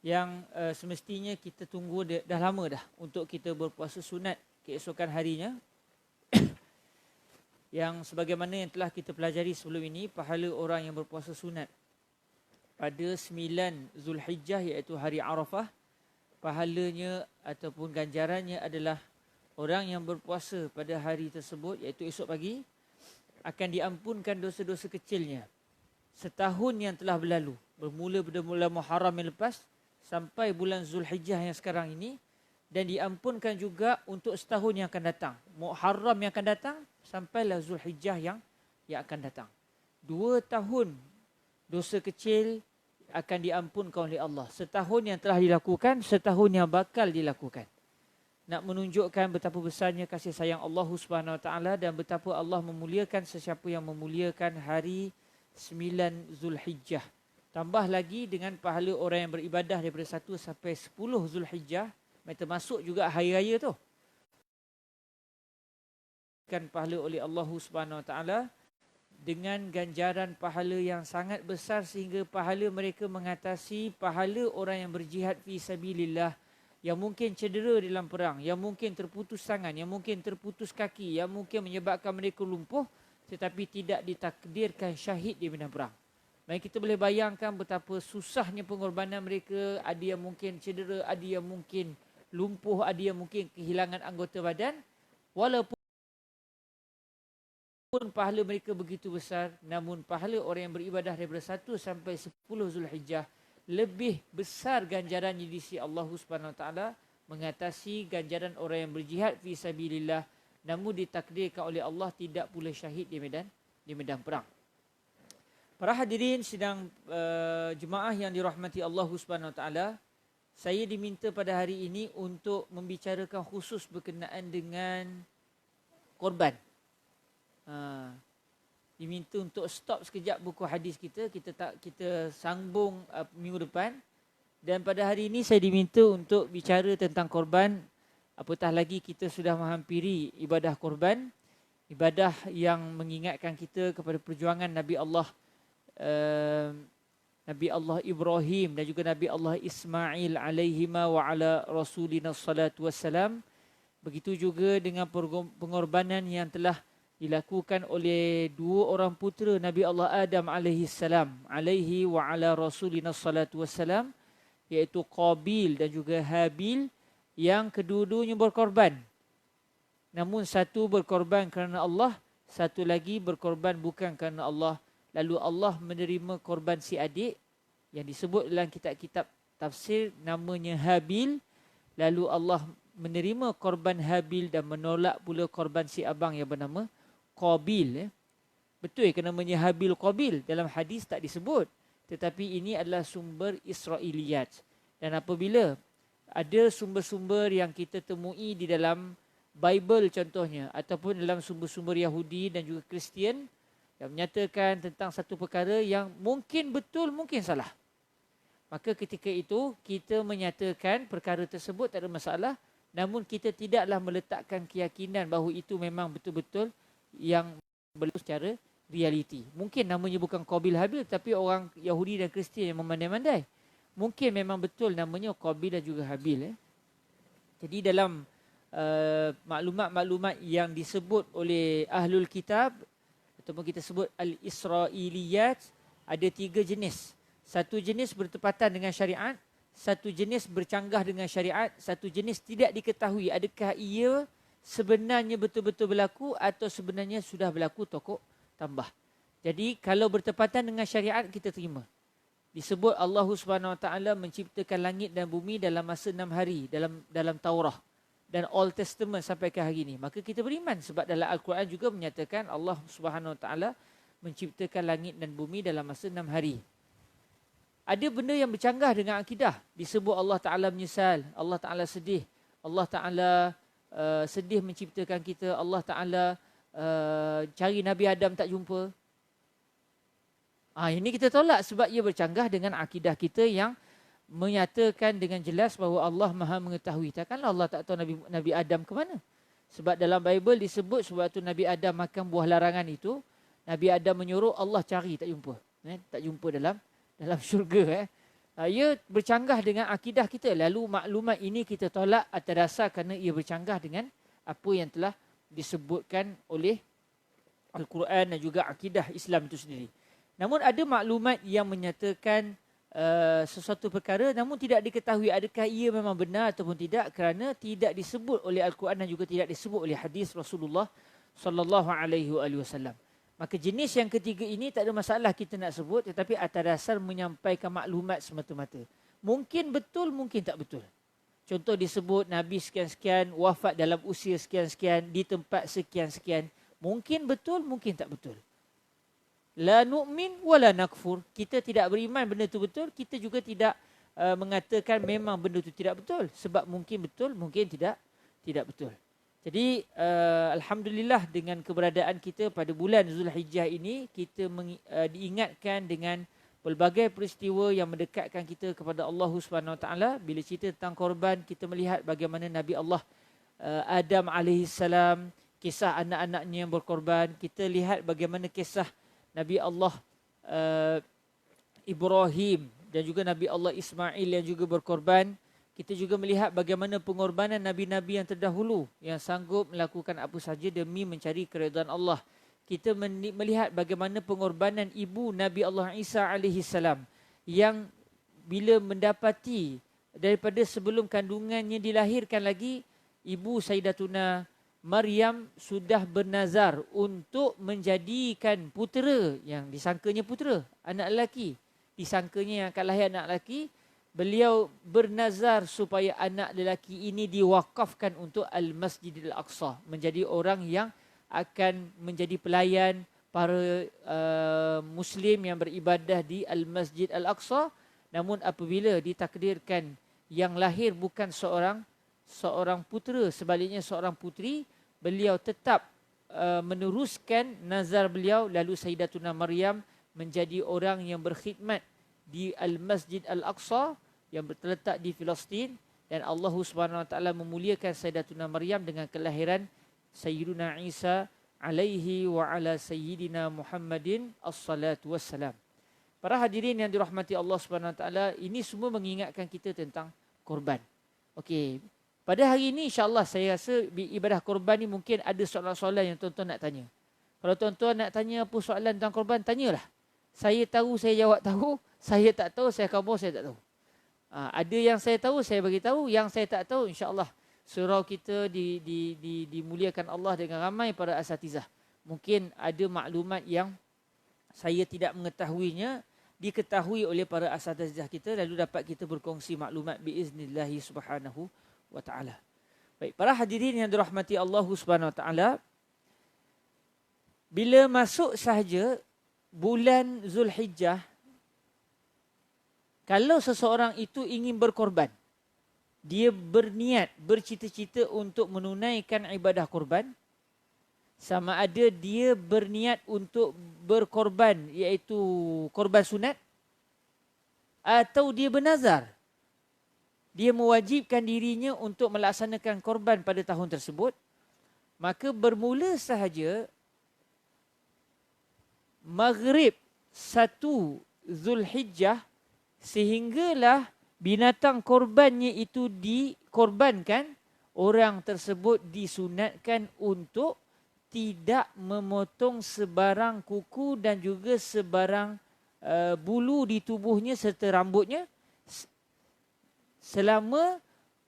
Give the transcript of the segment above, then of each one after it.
yang semestinya kita tunggu dah lama dah untuk kita berpuasa sunat keesokan harinya. Yang sebagaimana yang telah kita pelajari sebelum ini, pahala orang yang berpuasa sunat pada 9 Zulhijjah iaitu hari Arafah, pahalanya ataupun ganjarannya adalah orang yang berpuasa pada hari tersebut iaitu esok pagi akan diampunkan dosa-dosa kecilnya setahun yang telah berlalu, bermula pada bulan Muharram yang lepas sampai bulan Zulhijjah yang sekarang ini, dan diampunkan juga untuk setahun yang akan datang, Muharram yang akan datang sampailah Zulhijjah yang akan datang. 2 tahun dosa kecil akan diampunkan oleh Allah. Setahun yang telah dilakukan, setahun yang bakal dilakukan. Nak menunjukkan betapa besarnya kasih sayang Allah Subhanahu Wa Taala dan betapa Allah memuliakan sesiapa yang memuliakan hari 9 Zulhijjah. Tambah lagi dengan pahala orang yang beribadah daripada 1 sampai 10 Zulhijjah, termasuk juga hari raya tu. Kan pahala oleh Allah Subhanahu Wa Taala dengan ganjaran pahala yang sangat besar sehingga pahala mereka mengatasi pahala orang yang berjihad fi sabilillah, yang mungkin cedera dalam perang, yang mungkin terputus tangan, yang mungkin terputus kaki, yang mungkin menyebabkan mereka lumpuh tetapi tidak ditakdirkan syahid di medan perang. Baik, kita boleh bayangkan betapa susahnya pengorbanan mereka. Ada yang mungkin cedera, ada yang mungkin lumpuh, ada yang mungkin kehilangan anggota badan. Walaupun pahala mereka begitu besar, namun pahala orang yang beribadah daripada 1 sampai 10 Zulhijjah lebih besar ganjarannya di sisi Allah Subhanahu Wa Taala mengatasi ganjaran orang yang berjihad fi sabilillah namun ditakdirkan oleh Allah tidak pula syahid di medan perang. Para hadirin sidang jemaah yang dirahmati Allah Subhanahu Wa Taala, saya diminta pada hari ini untuk membicarakan khusus berkenaan dengan korban. Diminta untuk stop sekejap buku hadis kita sambung minggu depan, dan pada hari ini saya diminta untuk bicara tentang korban. Apatah lagi kita sudah menghampiri ibadah korban, ibadah yang mengingatkan kita kepada perjuangan Nabi Allah Ibrahim dan juga Nabi Allah Ismail alaihima wa ala rasulina salatu wassalam. Begitu juga dengan pengorbanan yang telah dilakukan oleh 2 orang putera Nabi Allah Adam alaihissalam, alaihi wa ala rasulina salatu wassalam, iaitu Qabil dan juga Habil, yang kedua-duanya berkorban. Namun satu berkorban kerana Allah, satu lagi berkorban bukan kerana Allah. Lalu Allah menerima korban si adik yang disebut dalam kitab-kitab tafsir namanya Habil. Lalu Allah menerima korban Habil dan menolak pula korban si abang yang bernama Qabil. Betul ke namanya Habil Qabil? Dalam hadis tak disebut. Tetapi ini adalah sumber Israiliyat. Dan apabila ada sumber-sumber yang kita temui di dalam Bible contohnya, ataupun dalam sumber-sumber Yahudi dan juga Kristian, yang menyatakan tentang satu perkara yang mungkin betul, mungkin salah, maka ketika itu kita menyatakan perkara tersebut tak ada masalah, namun kita tidaklah meletakkan keyakinan bahawa itu memang betul-betul yang berlaku secara realiti. Mungkin namanya bukan Qabil Habil, tapi orang Yahudi dan Kristian yang memandai-mandai, mungkin memang betul namanya Qabil dan juga Habil. Jadi dalam maklumat-maklumat yang disebut oleh Ahlul Kitab, ataupun kita sebut Al-Israiliyat, ada 3 jenis. Satu jenis bertepatan dengan syariat, satu jenis bercanggah dengan syariat, satu jenis tidak diketahui adakah ia sebenarnya betul-betul berlaku atau sebenarnya sudah berlaku tokok tambah. Jadi kalau bertepatan dengan syariat kita terima. Disebut Allah Subhanahu Wa Taala menciptakan langit dan bumi dalam masa 6 hari dalam Taurah dan Old Testament sampai ke hari ini, maka kita beriman sebab dalam Al-Quran juga menyatakan Allah Subhanahu Wa Taala menciptakan langit dan bumi dalam masa 6 hari. Ada benda yang bercanggah dengan akidah, disebut Allah Taala menyesal, Allah Taala sedih, Allah Taala sedih menciptakan kita, Allah Taala cari Nabi Adam tak jumpa. Ini kita tolak sebab ia bercanggah dengan akidah kita yang menyatakan dengan jelas bahawa Allah Maha mengetahui. Takkanlah Allah tak tahu Nabi Adam ke mana? Sebab dalam Bible disebut sewaktu Nabi Adam makan buah larangan itu, Nabi Adam menyuruh Allah cari tak jumpa. Tak jumpa dalam syurga. ia bercanggah dengan akidah kita. Lalu maklumat ini kita tolak atas dasar kerana ia bercanggah dengan apa yang telah disebutkan oleh Al-Quran dan juga akidah Islam itu sendiri. Namun ada maklumat yang menyatakan sesuatu perkara namun tidak diketahui adakah ia memang benar ataupun tidak kerana tidak disebut oleh Al-Quran dan juga tidak disebut oleh hadis Rasulullah sallallahu alaihi wasallam. Maka jenis yang ketiga ini tak ada masalah kita nak sebut, tetapi atas dasar menyampaikan maklumat semata-mata. Mungkin betul, mungkin tak betul. Contoh disebut Nabi sekian-sekian wafat dalam usia sekian-sekian di tempat sekian-sekian. Mungkin betul, mungkin tak betul. La nu'min wa la nakfur. Kita tidak beriman benda itu betul, kita juga tidak mengatakan memang benda itu tidak betul. Sebab mungkin betul, mungkin tidak betul. Jadi alhamdulillah dengan keberadaan kita pada bulan Zulhijjah ini, kita diingatkan dengan pelbagai peristiwa yang mendekatkan kita kepada Allah Subhanahu Wa Taala. Bila cerita tentang korban, kita melihat bagaimana Nabi Allah Adam alaihissalam, kisah anak-anaknya yang berkorban. Kita lihat bagaimana kisah Nabi Allah Ibrahim dan juga Nabi Allah Ismail yang juga berkorban. Kita juga melihat bagaimana pengorbanan Nabi-Nabi yang terdahulu yang sanggup melakukan apa sahaja demi mencari keridhaan Allah. Kita melihat bagaimana pengorbanan ibu Nabi Allah Isa alaihissalam yang bila mendapati daripada sebelum kandungannya dilahirkan lagi, ibu Sayyidatuna Maryam sudah bernazar untuk menjadikan putera yang disangkanya putera, anak lelaki. Disangkanya yang akan lahir anak lelaki. Beliau bernazar supaya anak lelaki ini diwakafkan untuk Al-Masjidil Aqsa. Menjadi orang yang akan menjadi pelayan para Muslim yang beribadah di Al-Masjid Al-Aqsa. Namun apabila ditakdirkan yang lahir bukan seorang putera, sebaliknya seorang puteri, beliau tetap meneruskan nazar beliau. Lalu Sayyidatuna Maryam menjadi orang yang berkhidmat di Al-Masjid Al-Aqsa yang terletak di Palestin, dan Allah Subhanahu Wa Taala memuliakan Sayyidatuna Maryam dengan kelahiran Sayyiduna Isa alaihi wa ala sayyidina Muhammadin as-salatu wassalam. Para hadirin yang dirahmati Allah Subhanahu Wa Taala, ini semua mengingatkan kita tentang korban. Okey, pada hari ini insya-Allah saya rasa ibadah korban ni mungkin ada soalan-soalan yang tuan-tuan nak tanya. Kalau tuan-tuan nak tanya apa soalan tentang korban, tanyalah. Saya tahu, saya jawab tahu. Saya tak tahu, saya kabur, saya tak tahu. Ada yang saya tahu, saya bagi tahu. Yang saya tak tahu, insya-Allah surau kita dimuliakan Allah dengan ramai para asatizah. Mungkin ada maklumat yang saya tidak mengetahuinya, diketahui oleh para asatizah kita, lalu dapat kita berkongsi maklumat biiznillah subhanahu wa ta'ala. Baik, para hadirin yang dirahmati Allah Subhanahu wa ta'ala, bila masuk sahaja bulan Zulhijjah, kalau seseorang itu ingin berkorban, dia berniat, bercita-cita untuk menunaikan ibadah korban, sama ada dia berniat untuk berkorban, iaitu korban sunat, atau dia bernazar, dia mewajibkan dirinya untuk melaksanakan korban pada tahun tersebut, maka bermula sahaja Maghrib 1 Zulhijjah sehinggalah binatang korbannya itu dikorbankan, orang tersebut disunatkan untuk tidak memotong sebarang kuku dan juga sebarang bulu di tubuhnya serta rambutnya selama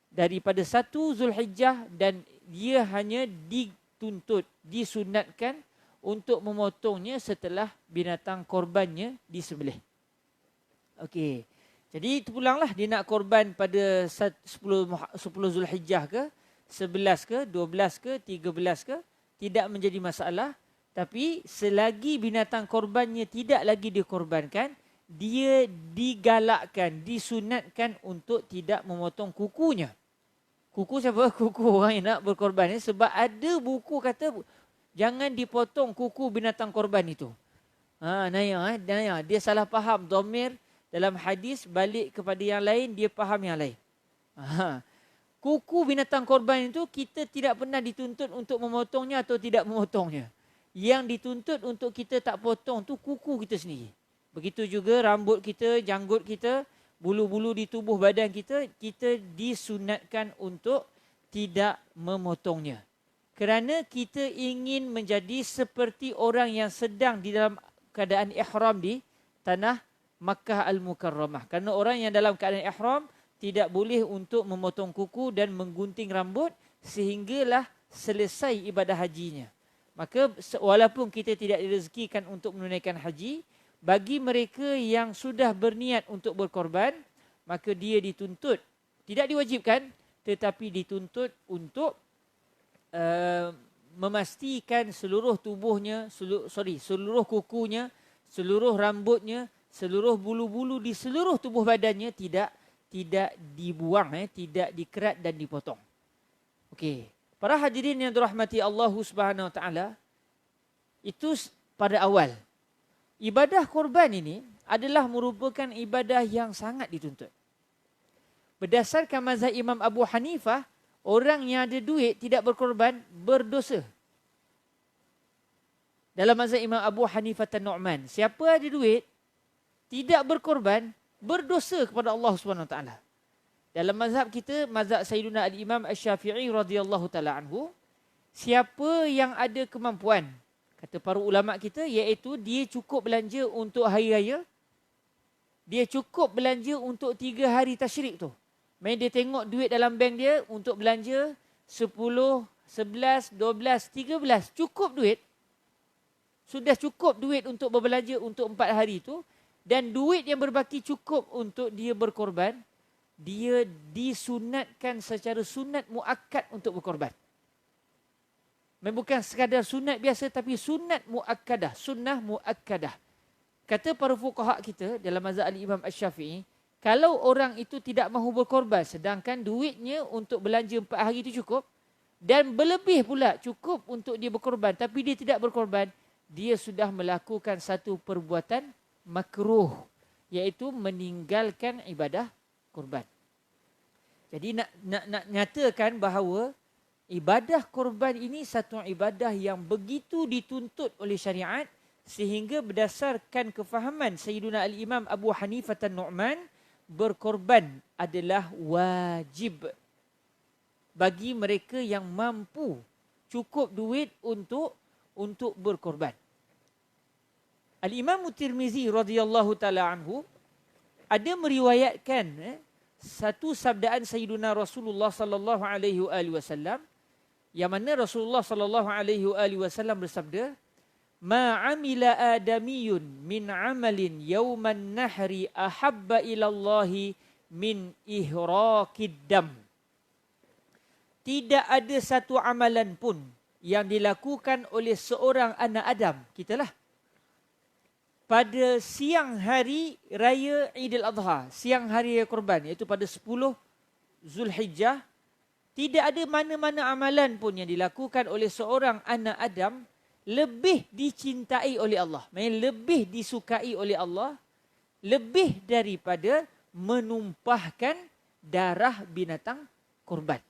daripada 1 Zulhijjah, dan dia hanya dituntut, disunatkan untuk memotongnya setelah binatang korbannya disembelih. Okey. Jadi terpulanglah dia nak korban pada 10 Zulhijjah ke, 11 ke, 12 ke, 13 ke, tidak menjadi masalah. Tapi selagi binatang korbannya tidak lagi dikorbankan, dia digalakkan, disunatkan untuk tidak memotong kukunya. Kuku siapa? Kuku orang yang nak berkorban. Sebab ada buku kata jangan dipotong kuku binatang korban itu. Naya, dia salah faham. Dhamir dalam hadis balik kepada yang lain, dia faham yang lain. Kuku binatang korban itu kita tidak pernah dituntut untuk memotongnya atau tidak memotongnya. Yang dituntut untuk kita tak potong tu kuku kita sendiri. Begitu juga rambut kita, janggut kita, bulu-bulu di tubuh badan kita, kita disunatkan untuk tidak memotongnya. Kerana kita ingin menjadi seperti orang yang sedang di dalam keadaan ihram di tanah Makkah Al-Mukarramah. Kerana orang yang dalam keadaan ihram tidak boleh untuk memotong kuku dan menggunting rambut sehinggalah selesai ibadah hajinya. Maka walaupun kita tidak direzekikan untuk menunaikan haji, bagi mereka yang sudah berniat untuk berkorban, maka dia dituntut, tidak diwajibkan, tetapi dituntut untuk memastikan seluruh tubuhnya, seluruh kukunya, seluruh rambutnya, seluruh bulu-bulu di seluruh tubuh badannya tidak dibuang, tidak dikerat dan dipotong. Okey. Para hadirin yang dirahmati Allah Subhanahu Wa Taala, itu pada awal. Ibadah korban ini adalah merupakan ibadah yang sangat dituntut. Berdasarkan mazhab Imam Abu Hanifah, orang yang ada duit tidak berkorban berdosa. Dalam mazhab Imam Abu Hanifah An-Nu'man, siapa ada duit tidak berkorban berdosa kepada Allah Subhanahu Wa Taala. Dalam mazhab kita, mazhab Sayyidina Al-Imam Asy-Syafi'i radhiyallahu taala anhu, siapa yang ada kemampuan, kata para ulama kita, iaitu dia cukup belanja untuk hari raya, dia cukup belanja untuk 3 hari tasyrik tu. Main dia tengok duit dalam bank dia untuk belanja 10, 11, 12, 13, cukup duit. Sudah cukup duit untuk berbelanja untuk 4 hari itu, dan duit yang berbaki cukup untuk dia berkorban, dia disunatkan secara sunat muakkad untuk berkorban. Bukan sekadar sunat biasa, tapi sunat muakkadah, sunnah muakkadah. Kata para fuqaha kita dalam mazhab Al-Imam Asy-Syafi'i, kalau orang itu tidak mahu berkorban, sedangkan duitnya untuk belanja 4 hari itu cukup, dan berlebih pula cukup untuk dia berkorban, tapi dia tidak berkorban, dia sudah melakukan satu perbuatan makruh, iaitu meninggalkan ibadah korban. Jadi nak nyatakan bahawa ibadah korban ini satu ibadah yang begitu dituntut oleh syariat, sehingga berdasarkan kefahaman Sayyidina Al-Imam Abu Hanifah An-Nu'man, berkorban adalah wajib bagi mereka yang mampu cukup duit untuk berkorban. Al-Imam Tirmizi radhiyallahu taala anhu ada meriwayatkan satu sabdaan Sayyidina Rasulullah sallallahu alaihi wasallam, yang mana Rasulullah sallallahu alaihi wasallam bersabda, "Ma 'amila adamiyun min 'amalin yawman nahri ahabba ila Allah min ihraqid dam." Tidak ada satu amalan pun yang dilakukan oleh seorang anak Adam, kitalah, pada siang hari raya Idul Adha, siang hari raya korban, iaitu pada 10 Zulhijjah, tidak ada mana-mana amalan pun yang dilakukan oleh seorang anak Adam lebih dicintai oleh Allah, lebih disukai oleh Allah, lebih daripada menumpahkan darah binatang korban.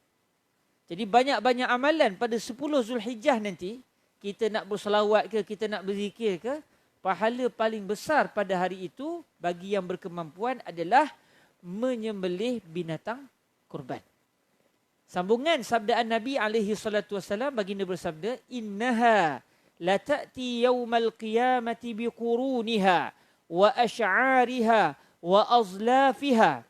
Jadi banyak-banyak amalan pada 10 Zulhijjah nanti, kita nak berselawat ke, kita nak berzikir ke, pahala paling besar pada hari itu bagi yang berkemampuan adalah menyembelih binatang korban. Sambungan sabdaan Nabi alaihi salatu wasallam, baginda bersabda, "Innaha la ta'ti yaumal qiyamati biquruniha wa asy'ariha wa azlafiha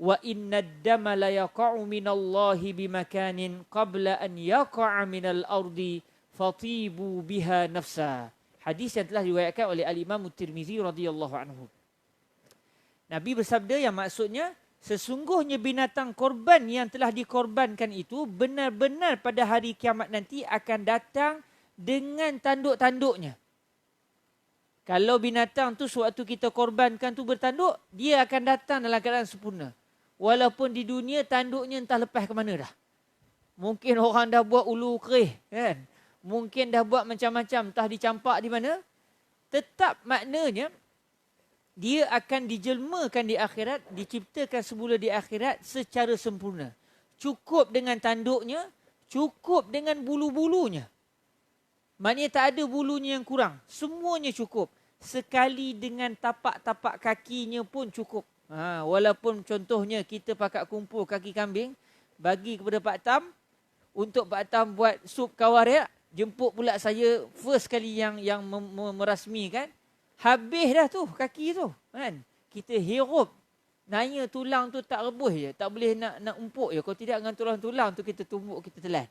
wa inna ad-dama la yaqa'u minallahi bimakanin qabla an yaqa'a minal ardi fatibu biha nafsa." Hadis yang telah diriwayatkan oleh Al-Imam Tirmizi radhiyallahu anhu. Nabi bersabda yang maksudnya, sesungguhnya binatang korban yang telah dikorbankan itu benar-benar pada hari kiamat nanti akan datang dengan tanduk-tanduknya. Kalau binatang tu sewaktu kita korbankan tu bertanduk, dia akan datang dalam keadaan sempurna. Walaupun di dunia tanduknya entah lepas ke mana dah. Mungkin orang dah buat ulu kerih, kan? Mungkin dah buat macam-macam, entah dicampak di mana. Tetap maknanya, dia akan dijelmakan di akhirat, diciptakan semula di akhirat secara sempurna. Cukup dengan tanduknya, cukup dengan bulu-bulunya. Maknanya tak ada bulunya yang kurang. Semuanya cukup. Sekali dengan tapak-tapak kakinya pun cukup. Walaupun contohnya kita pakat kumpul kaki kambing, bagi kepada Pak Tam, untuk Pak Tam buat sup kawaria, jemput pula saya first kali yang merasmikan. Habis dah tu kaki tu kan. Kita hirup. Nanya tulang tu tak rebus je. Tak boleh nak umpuk je. Kalau tidak dengan tulang-tulang tu kita tumbuk, kita telan.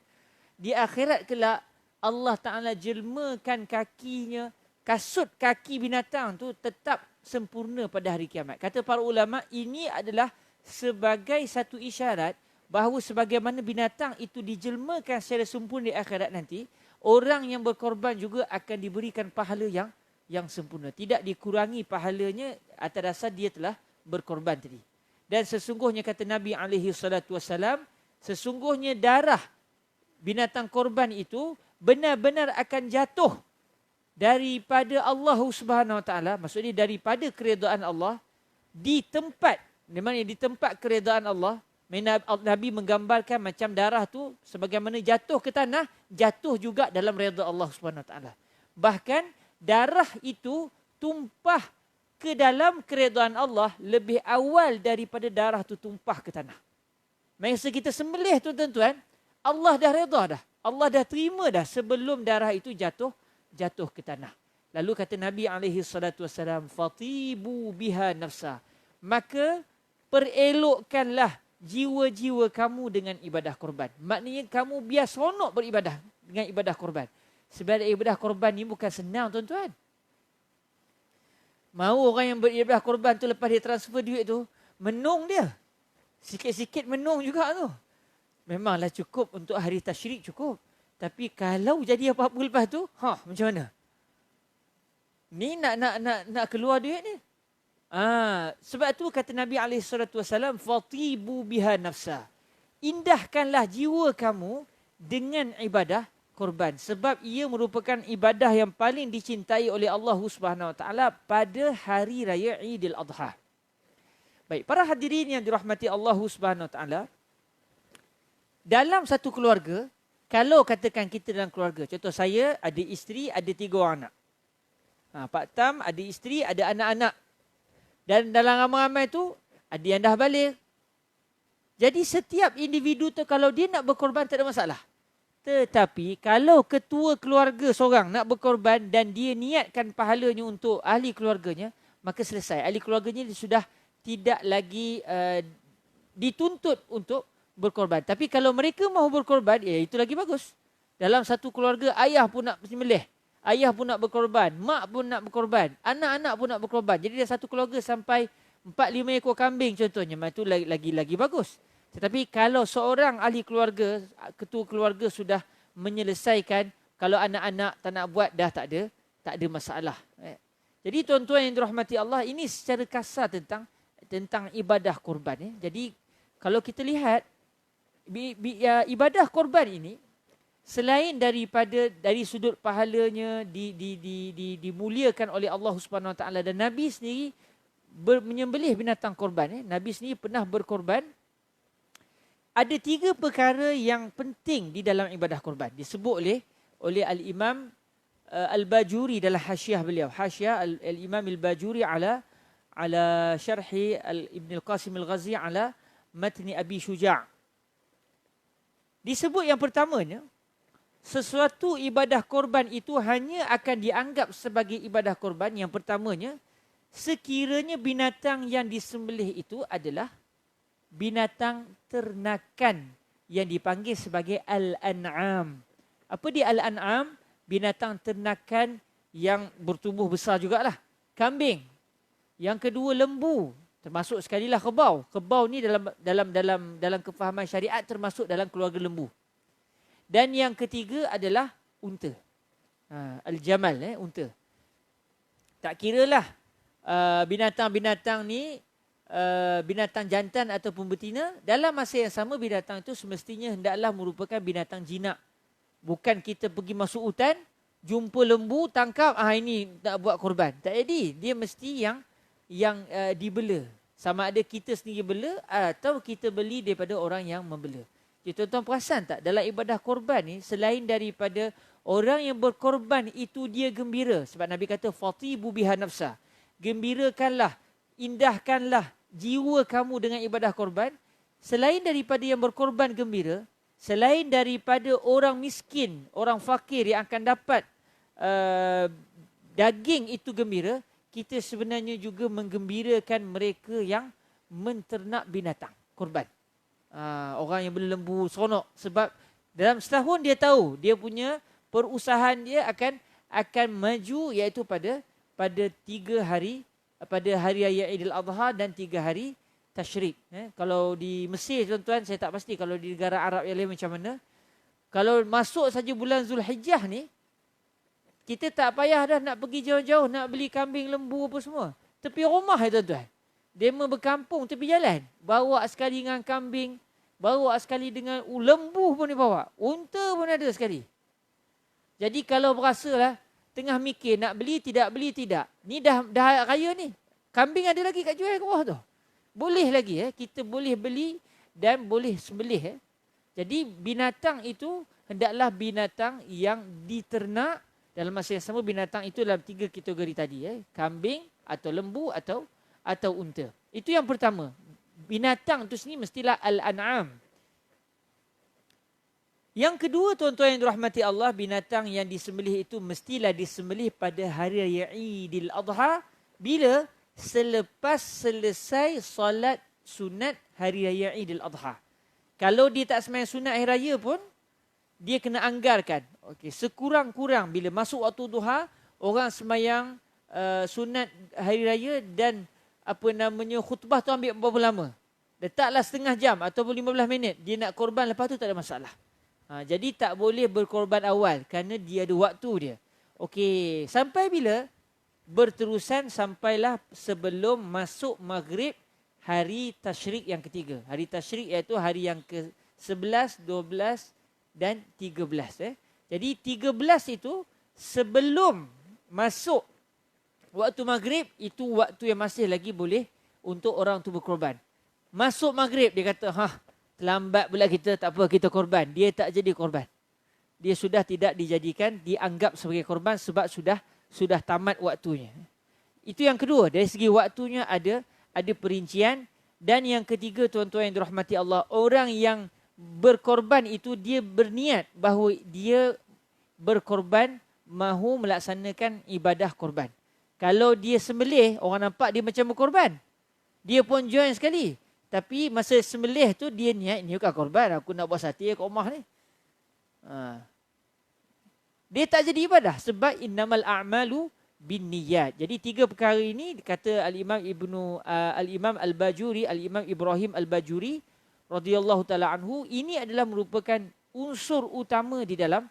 Di akhirat kelak Allah Ta'ala jelmakan kakinya, kasut kaki binatang tu tetap sempurna pada hari kiamat. Kata para ulama, ini adalah sebagai satu isyarat bahawa sebagaimana binatang itu dijelmakan secara sempurna di akhirat nanti, orang yang berkorban juga akan diberikan pahala yang sempurna. Tidak dikurangi pahalanya atas dasar dia telah berkorban tadi. Dan sesungguhnya kata Nabi SAW, sesungguhnya darah binatang korban itu benar-benar akan jatuh daripada Allah Subhanahu Wa Taala, maksudnya daripada keredaan Allah di tempat, di mana di tempat keredaan Allah. Nabi menggambarkan macam darah tu sebagaimana jatuh ke tanah, jatuh juga dalam redha Allah Subhanahu Wa Taala. Bahkan darah itu tumpah ke dalam keredaan Allah lebih awal daripada darah tu tumpah ke tanah. Masa kita sembelih tu tuan-tuan, Allah dah redha dah. Allah dah terima dah sebelum darah itu jatuh ke tanah. Lalu kata Nabi SAW, fatibu biha nafsa. Maka perelokkanlah jiwa-jiwa kamu dengan ibadah korban. Maknanya kamu biar seronok beribadah dengan ibadah korban. Sebab ibadah korban ni bukan senang tuan-tuan. Mau orang yang beribadah korban tu lepas dia transfer duit tu, menung dia. Sikit-sikit menung juga tu. Memanglah cukup untuk hari tasyrik cukup. Tapi kalau jadi apa-apa lepas tu, macam mana? Ni nak keluar duit ni. Sebab tu kata Nabi SAW, fatibu biha nafsa. Indahkanlah jiwa kamu dengan ibadah korban. Sebab ia merupakan ibadah yang paling dicintai oleh Allah Subhanahu Wa Taala pada hari raya Idul Adha. Baik, para hadirin yang dirahmati Allah Subhanahu Wa Taala, dalam satu keluarga, kalau katakan kita dalam keluarga, contoh saya ada isteri, ada 3 orang anak. Pak Tam ada isteri, ada anak-anak. Dan dalam ramai-ramai tu, ada yang dah balik. Jadi setiap individu tu kalau dia nak berkorban tak ada masalah. Tetapi kalau ketua keluarga seorang nak berkorban dan dia niatkan pahalanya untuk ahli keluarganya, maka selesai. Ahli keluarganya dia sudah tidak lagi dituntut untuk berkorban. Tapi kalau mereka mahu berkorban, itu lagi bagus. Dalam satu keluarga, ayah pun nak sembelih. Ayah pun nak berkorban, mak pun nak berkorban, anak-anak pun nak berkorban. Jadi dia satu keluarga sampai 4-5 ekor kambing contohnya, itu lagi bagus. Tetapi kalau seorang ahli keluarga, ketua keluarga sudah menyelesaikan, kalau anak-anak tak nak buat, dah tak ada masalah. Jadi tuan-tuan yang dirahmati Allah, ini secara kasar tentang ibadah korban. Jadi kalau kita lihat, ibadah korban ini, selain dari sudut pahalanya dimuliakan oleh Allah Subhanahu Wa Taala dan Nabi sendiri menyembelih binatang korban. Nabi sendiri pernah berkorban. Ada 3 perkara yang penting di dalam ibadah korban. Disebut oleh Al-Imam Al-Bajuri dalam hasyiah beliau. Hasyiah Al-Imam Al-Bajuri ala syarhi Ibn Al-Qasim Al-Ghazi ala matni Abi Syuja'. Disebut yang pertamanya, sesuatu ibadah korban itu hanya akan dianggap sebagai ibadah korban. Yang pertamanya, sekiranya binatang yang disembelih itu adalah binatang ternakan yang dipanggil sebagai al-an'am. Apa dia al-an'am? Binatang ternakan yang bertubuh besar jugalah. Kambing. Yang kedua, lembu. Termasuk sekalilah kebau. Kebau ni dalam kefahaman syariat termasuk dalam keluarga lembu. Dan yang ketiga adalah unta. Al-jamal, unta. Tak kiralah binatang-binatang ni binatang jantan ataupun betina, dalam masa yang sama binatang itu semestinya hendaklah merupakan binatang jinak. Bukan kita pergi masuk hutan, jumpa lembu, tangkap, ini nak buat korban. Tak jadi. Dia mesti yang dibela. Sama ada kita sendiri bela atau kita beli daripada orang yang membela. Jadi tuan-tuan perasan tak, dalam ibadah korban ni, selain daripada orang yang berkorban itu dia gembira. Sebab Nabi kata, fatibu biha nafsa. Gembirakanlah, indahkanlah jiwa kamu dengan ibadah korban, selain daripada yang berkorban gembira, selain daripada orang miskin, orang fakir yang akan dapat daging itu gembira, kita sebenarnya juga menggembirakan mereka yang menternak binatang, korban. Orang yang beli lembu, seronok. Sebab dalam setahun dia tahu, dia punya perusahaan dia akan maju, iaitu pada 3 hari, pada hari raya Aidil Adha dan 3 hari Tasyrik. Kalau di Mesir tuan-tuan, saya tak pasti kalau di negara Arab yang lain macam mana. Kalau masuk saja bulan Zulhijjah ni, kita tak payah dah nak pergi jauh-jauh, nak beli kambing, lembu apa semua. Tepi rumah tuan-tuan. Dema berkampung tepi jalan. Bawa sekali dengan kambing, bawa sekali dengan lembu pun dia bawa. Unta pun ada sekali. Jadi kalau berasalah, tengah mikir nak beli tidak. Ni dah raya ni. Kambing ada lagi kat jual kat bawah tu. Boleh lagi kita boleh beli dan boleh sembelih. Jadi binatang itu hendaklah binatang yang diternak. Dalam masa yang sama, binatang itu dalam 3 kategori tadi. Kambing atau lembu atau unta. Itu yang pertama. Binatang tu sini mestilah al-an'am. Yang kedua, tuan-tuan yang dirahmati Allah, binatang yang disembelih itu mestilah disembelih pada hari raya Aidil Adha, bila selepas selesai solat sunat hari raya Aidil Adha. Kalau dia tak sembahyang sunat hari raya pun, dia kena anggarkan. Okey, sekurang-kurang bila masuk waktu duha, orang sembahyang sunat hari raya dan khutbah tu ambil berapa lama? Letaklah setengah jam ataupun 15 minit. Dia nak korban, lepas tu tak ada masalah. Jadi tak boleh berkorban awal kerana dia ada waktu dia. Okey, sampai bila? Berterusan sampailah sebelum masuk maghrib hari tasyrik yang ketiga. Hari tasyrik iaitu hari yang ke-11, 12 dan 13. Jadi 13 itu sebelum masuk waktu maghrib, itu waktu yang masih lagi boleh untuk orang tu berkorban. Masuk maghrib dia kata, terlambat pula kita, tak apa kita korban. Dia tak jadi korban. Dia sudah tidak dijadikan, dianggap sebagai korban sebab sudah tamat waktunya. Itu yang kedua, dari segi waktunya ada perincian. Dan yang ketiga, tuan-tuan yang dirahmati Allah, orang yang berkorban itu dia berniat bahawa dia berkorban mahu melaksanakan ibadah korban. Kalau dia sembelih, orang nampak dia macam berkorban. Dia pun join sekali. Tapi masa sembelih tu dia niat, ni bukan korban, aku nak buat sate kat rumah ni. Dia tak jadi ibadah sebab innamal a'malu binniyat. Jadi 3 perkara ini kata Al-Imam Al-Bajuri, Al-Imam Ibrahim Al-Bajuri radhiyallahu taala anhu, ini adalah merupakan unsur utama di dalam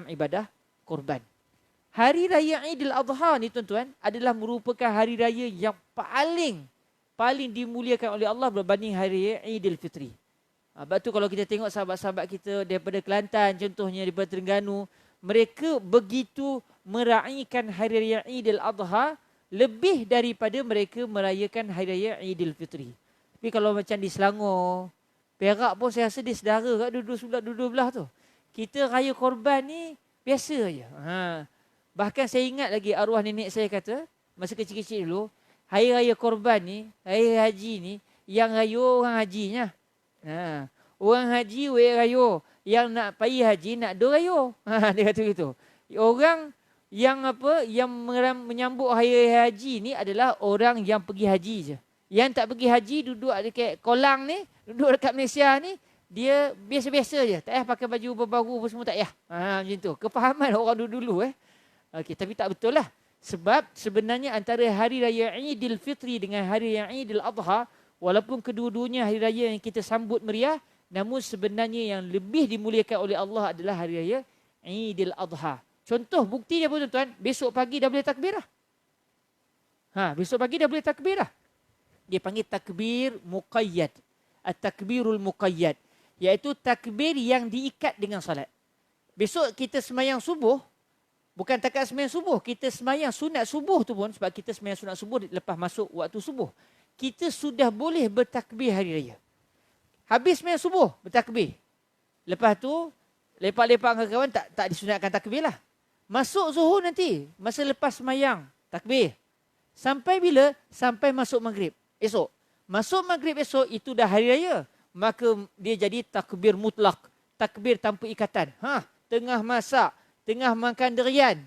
ibadah korban. Hari raya Aidil Adha ni tuan-tuan adalah merupakan hari raya yang paling dimuliakan oleh Allah berbanding hari raya Aidil Fitri. Sebab tu kalau kita tengok sahabat-sahabat kita daripada Kelantan, contohnya daripada Terengganu, mereka begitu meraihkan hari raya Aidil Adha lebih daripada mereka merayakan hari raya Aidil Fitri. Tapi kalau macam di Selangor, Perak pun saya rasa dia sedara kat dua-dua belah tu. Kita raya korban ni biasa aja. Bahkan saya ingat lagi arwah nenek saya kata, masa kecil-kecil dulu, hari raya korban ni, hari haji ni, yang raya orang hajinya. Orang haji raya, yang nak pergi haji nak do raya. Dia kata gitu. Orang yang menyambut hari haji ni adalah orang yang pergi haji je. Yang tak pergi haji duduk dekat kolang ni, duduk dekat Malaysia ni, dia biasa-biasa je. Tak payah pakai baju baru apa semua, tak payah. Macam tu. Kefahaman orang dulu. Okey, tapi tak betul lah. Sebab sebenarnya antara hari raya Aidil Fitri dengan hari raya Aidil Adha, walaupun kedua-duanya hari raya yang kita sambut meriah, namun sebenarnya yang lebih dimuliakan oleh Allah adalah hari raya Aidil Adha. Contoh bukti dia pun tuan-tuan, besok pagi dah boleh takbirah. Besok pagi dah boleh takbirah. Dia panggil takbir muqayyad. At-takbirul muqayyad. Iaitu takbir yang diikat dengan salat. Besok kita sembahyang subuh, bukan takat sembahyang subuh, kita sembahyang sunat subuh tu pun, sebab kita sembahyang sunat subuh lepas masuk waktu subuh, kita sudah boleh bertakbir hari raya. Habis sembahyang subuh, bertakbir. Lepas tu, lepak-lepak dengan kawan, tak disunatkan takbir lah. Masuk zuhur nanti, masa lepas sembahyang, takbir. Sampai bila? Sampai masuk maghrib. Esok. Masuk maghrib esok, itu dah hari raya. Maka dia jadi takbir mutlak. Takbir tanpa ikatan. Tengah masak, tengah makan durian,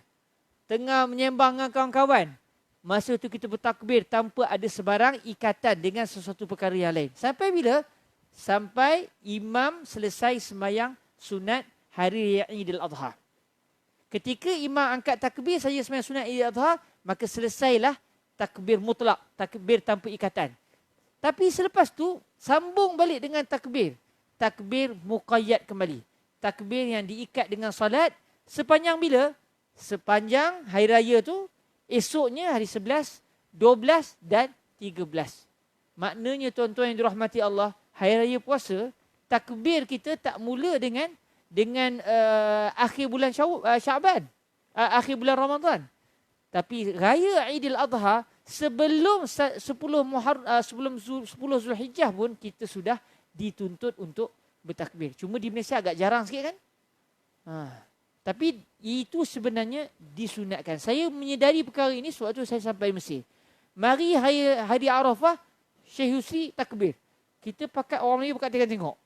tengah menyembang dengan kawan-kawan. Masa tu kita bertakbir tanpa ada sebarang ikatan dengan sesuatu perkara yang lain. Sampai bila? Sampai imam selesai sembahyang sunat hari raya Idul Adha. Ketika imam angkat takbir saja sembahyang sunat Idul Adha, maka selesailah takbir mutlak, takbir tanpa ikatan. Tapi selepas tu sambung balik dengan takbir. Takbir muqayyad kembali. Takbir yang diikat dengan salat sepanjang bila? Sepanjang hari raya tu, esoknya hari 11, 12 dan 13. Maknanya tuan-tuan yang dirahmati Allah, hari raya puasa, takbir kita tak mula dengan akhir bulan Syaban, akhir bulan Ramadan. Tapi raya Aidil Adha sebelum 10 Zulhijjah pun kita sudah dituntut untuk bertakbir. Cuma di Malaysia agak jarang sikit kan? Tapi itu sebenarnya disunatkan. Saya menyedari perkara ini sewaktu saya sampai Mesir. Mari hari Arafah, Syekh Yusri takbir. Kita pakai orang Melayu buka tengok.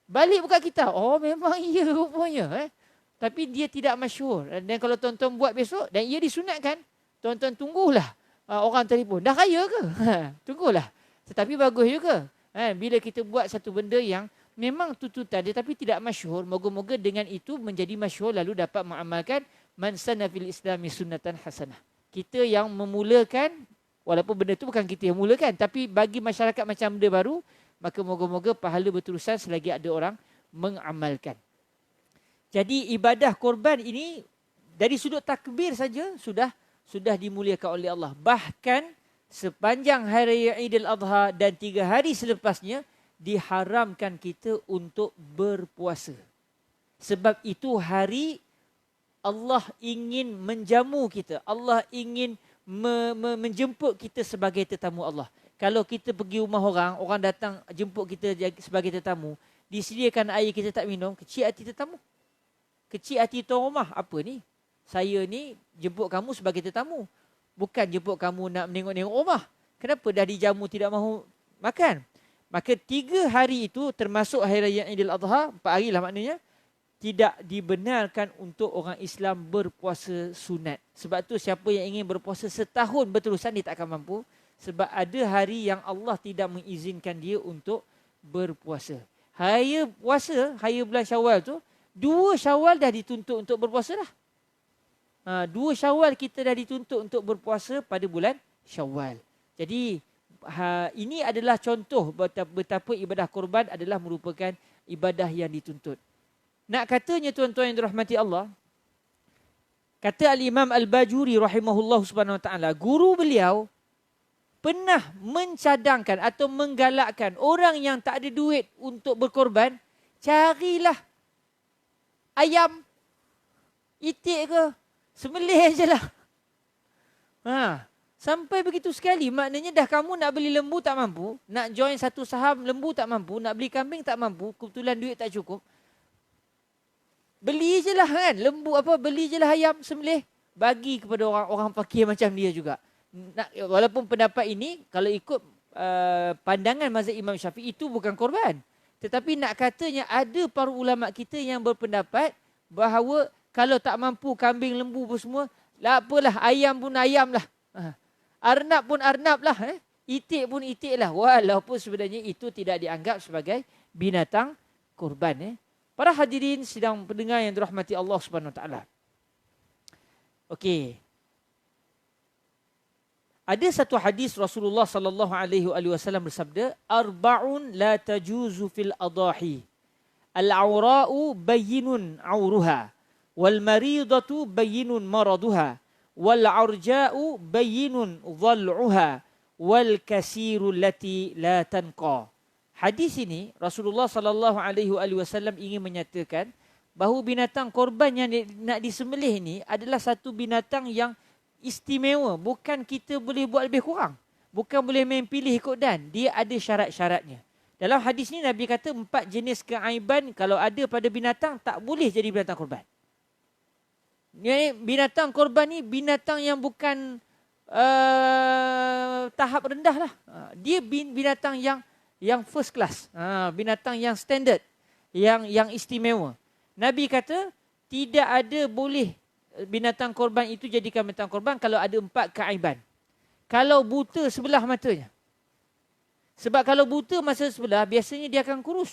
Balik buka kita. Oh memang iya rupanya. Tapi dia tidak masyhur. Dan kalau tuan-tuan buat besok, dan ia disunatkan, tuan-tuan tunggulah orang telefon. Dah raya ke? Tunggulah. Tetapi bagus juga. Bila kita buat satu benda yang memang tuntutan dia tapi tidak masyhur, moga-moga dengan itu menjadi masyhur lalu dapat mengamalkan man sanna fil islami sunnatan hasanah. Kita yang memulakan, walaupun benda itu bukan kita yang mulakan, tapi bagi masyarakat macam benda baru, maka moga-moga pahala berterusan selagi ada orang mengamalkan. Jadi ibadah korban ini dari sudut takbir saja sudah dimuliakan oleh Allah. Bahkan sepanjang hari raya Idul Adha dan 3 hari selepasnya diharamkan kita untuk berpuasa. Sebab itu hari Allah ingin menjamu kita. Allah ingin menjemput kita sebagai tetamu Allah. Kalau kita pergi rumah orang datang jemput kita sebagai tetamu, disediakan air kita tak minum, kecil hati tetamu. Kecil hati tuan rumah, apa ni? Saya ni jemput kamu sebagai tetamu. Bukan jemput kamu nak menengok-nengok rumah. Kenapa dah dijamu tidak mahu makan? Maka 3 hari itu termasuk hari raya Idul Adha, 4 hari lah maknanya, tidak dibenarkan untuk orang Islam berpuasa sunat. Sebab tu siapa yang ingin berpuasa setahun berterusan dia tak akan mampu. Sebab ada hari yang Allah tidak mengizinkan dia untuk berpuasa. Hari puasa, hari bulan Syawal tu, 2 Syawal dah dituntut untuk berpuasa dah. 2 Syawal kita dah dituntut untuk berpuasa pada bulan Syawal. Jadi ini adalah contoh betapa ibadah korban adalah merupakan ibadah yang dituntut. Nak katanya tuan-tuan yang dirahmati Allah, kata Al-Imam Al-Bajuri rahimahullah subhanahu wa ta'ala, guru beliau pernah mencadangkan atau menggalakkan orang yang tak ada duit untuk berkorban, carilah ayam, itik ke, sembelih je lah. Sampai begitu sekali, maknanya dah kamu nak beli lembu tak mampu, nak join satu saham lembu tak mampu, nak beli kambing tak mampu, kebetulan duit tak cukup. Beli je lah kan, beli je lah ayam, sembelih, bagi kepada orang-orang fakir macam dia juga. Walaupun pendapat ini, kalau ikut pandangan mazhab Imam Syafi'i, itu bukan korban. Tetapi nak katanya ada para ulama kita yang berpendapat bahawa kalau tak mampu kambing, lembu pun semua, lah apalah, ayam pun ayam lah. Arnab pun arnab lah. Itik pun itik lah. Walaupun sebenarnya itu tidak dianggap sebagai binatang korban. Para hadirin sidang pendengar yang dirahmati Allah Subhanahu Wa Taala. Okey. Ada satu hadis Rasulullah sallallahu alaihi wasallam bersabda, arba'un la tajuzu fil adahi. Al-awra'u bayyinun 'auruha, wal maridatu bayyinun maraduha, wal 'arja'u bayyinun dhal'uha, wal kasiru allati la tanqa. Hadis ini Rasulullah sallallahu alaihi wasallam ingin menyatakan bahawa binatang korban yang nak disembelih ini adalah satu binatang yang istimewa. Bukan kita boleh buat lebih kurang. Bukan boleh main pilih ikut dan. Dia ada syarat-syaratnya. Dalam hadis ni Nabi kata 4 jenis keaiban kalau ada pada binatang tak boleh jadi binatang korban. Binatang korban ni binatang yang bukan tahap rendah lah. Dia binatang yang first class. Binatang yang standard. Yang istimewa. Nabi kata, tidak ada boleh binatang korban itu jadikan binatang korban kalau ada 4 keaiban. Kalau buta sebelah matanya. Sebab kalau buta masa sebelah, biasanya dia akan kurus.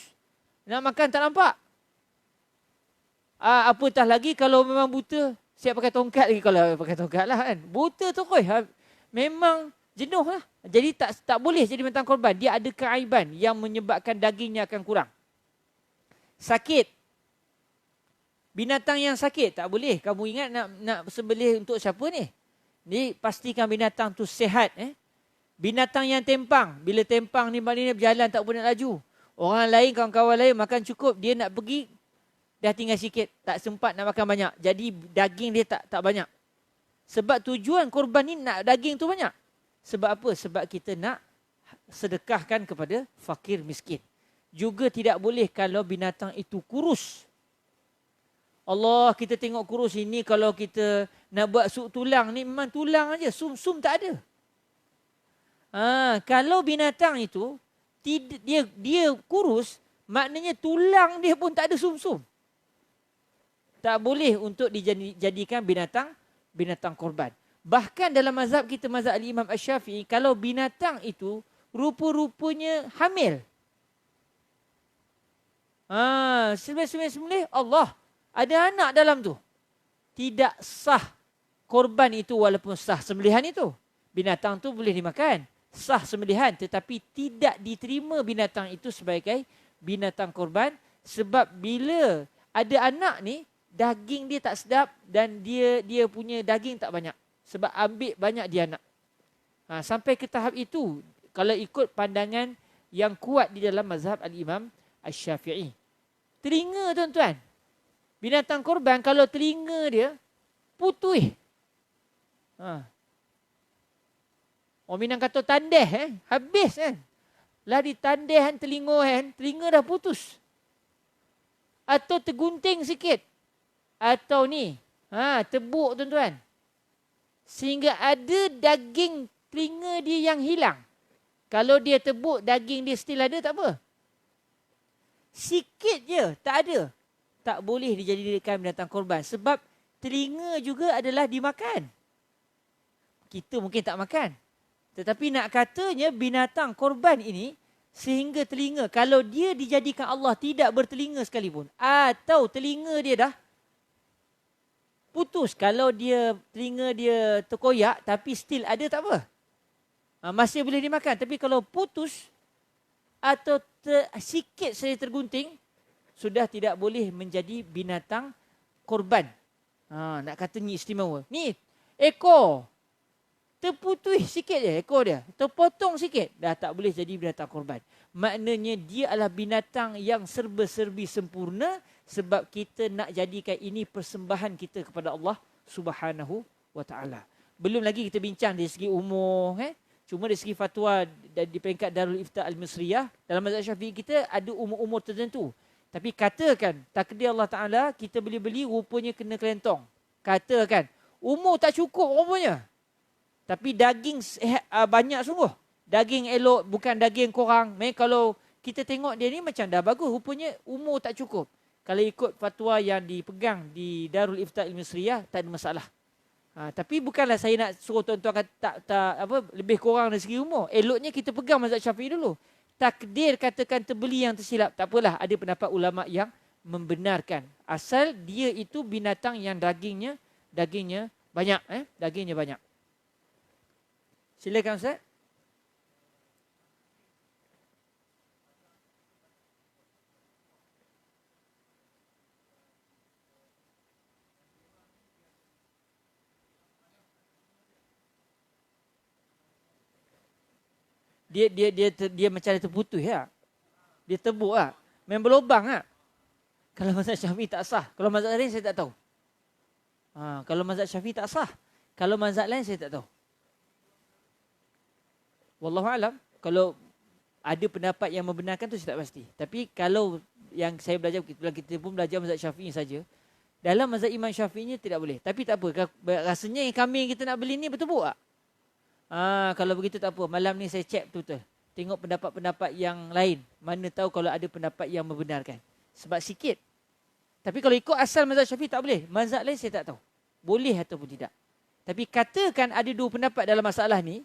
Nak makan tak nampak. Apatah lagi kalau memang buta, siap pakai tongkat lagi kalau pakai tongkat lah kan. Buta tu memang jenuh lah. Jadi tak boleh jadi binatang korban. Dia ada keaiban yang menyebabkan dagingnya akan kurang. Sakit. Binatang yang sakit tak boleh. Kamu ingat nak sembelih untuk siapa ni? Ni pastikan binatang tu sihat. Binatang yang tempang. Bila tempang ni maknanya berjalan tak boleh nak laju. Orang lain, kawan-kawan lain makan cukup. Dia nak pergi, dah tinggal sikit. Tak sempat nak makan banyak. Jadi daging dia tak banyak. Sebab tujuan korban ni nak daging tu banyak. Sebab apa? Sebab kita nak sedekahkan kepada fakir miskin. Juga tidak boleh kalau binatang itu kurus. Allah, kita tengok kurus ini, kalau kita nak buat sup tulang ni memang tulang aja, sum-sum tak ada. Kalau binatang itu dia kurus, maknanya tulang dia pun tak ada sum-sum. Tak boleh untuk dijadikan binatang korban. Bahkan dalam mazhab kita, mazhab Imam Asy-Syafi'i, kalau binatang itu rupa-rupanya hamil. Sembelih Allah, ada anak dalam tu. Tidak sah korban itu walaupun sah sembelihan itu. Binatang tu boleh dimakan. Sah sembelihan, tetapi tidak diterima binatang itu sebagai binatang korban. Sebab bila ada anak ni, daging dia tak sedap dan dia punya daging tak banyak. Sebab ambil banyak dia anak. Sampai ke tahap itu, kalau ikut pandangan yang kuat di dalam mazhab Al-Imam Asy-Syafi'i. Telinga tuan-tuan. Binatang korban kalau telinga dia putih. Orang Minang kata tandeh, habis kan. Lah ditandeh telinga dah putus. Atau tergunting sikit. Atau ni, tebuk tuan-tuan. Sehingga ada daging telinga dia yang hilang. Kalau dia tebuk, daging dia still ada, tak apa. Sikit je, tak ada. Tak boleh dijadikan binatang korban. Sebab telinga juga adalah dimakan. Kita mungkin tak makan. Tetapi nak katanya binatang korban ini, sehingga telinga, kalau dia dijadikan Allah tidak bertelinga sekalipun, atau telinga dia dah putus, kalau telinga dia terkoyak tapi still ada, tak apa. Masih boleh dimakan. Tapi kalau putus atau sikit saja tergunting, sudah tidak boleh menjadi binatang korban. Nak kata ni istimewa. Ni ekor terputus sikit je ekor dia. Terpotong sikit. Dah tak boleh jadi binatang korban. Maknanya dia adalah binatang yang serba-serbi sempurna. Sebab kita nak jadikan ini persembahan kita kepada Allah Subhanahu wa ta'ala. Belum lagi kita bincang dari segi umur. Cuma dari segi fatwa di peringkat Darul Ifta Al-Misriyah. Dalam mazhab Syafi'i kita ada umur-umur tertentu. Tapi katakan takdir Allah Ta'ala kita beli rupanya kena kelentong. Katakan umur tak cukup rupanya. Tapi daging banyak sungguh. Daging elok, bukan daging korang. Kalau kita tengok dia ni macam dah bagus. Rupanya umur tak cukup. Kalau ikut fatwa yang dipegang di Darul Ifta Al-Misriyah, tak ada masalah. Tapi bukanlah saya nak suruh tuan-tuan lebih kurang dari segi umur. Eloknya kita pegang mazhab Syafi'i dulu. Takdir katakan terbeli yang tersilap. Tak apalah, ada pendapat ulama yang membenarkan. Asal dia itu binatang yang dagingnya banyak. Dagingnya banyak. Silakan Ustaz. Dia macam terputus ya. Dia tebuk ah. Main berlubang ah. Kalau mazhab Syafi'i tak sah. Kalau mazhab lain saya tak tahu. Kalau mazhab Syafi'i tak sah. Kalau mazhab lain saya tak tahu. Wallahu alam. Kalau ada pendapat yang membenarkan tu saya tak pasti. Tapi kalau yang saya belajar, kita pun belajar mazhab Syafi'i saja. Dalam mazhab Imam Syafi'i tidak boleh. Tapi tak apa. Rasanya yang kambing kita nak beli ni bertebuk tak? Kalau begitu tak apa. Malam ni saya check betul-betul. Tengok pendapat-pendapat yang lain. Mana tahu kalau ada pendapat yang membenarkan. Sebab sikit. Tapi kalau ikut asal mazhab Syafi'i tak boleh. Mazhab lain saya tak tahu. Boleh ataupun tidak. Tapi katakan ada dua pendapat dalam masalah ni.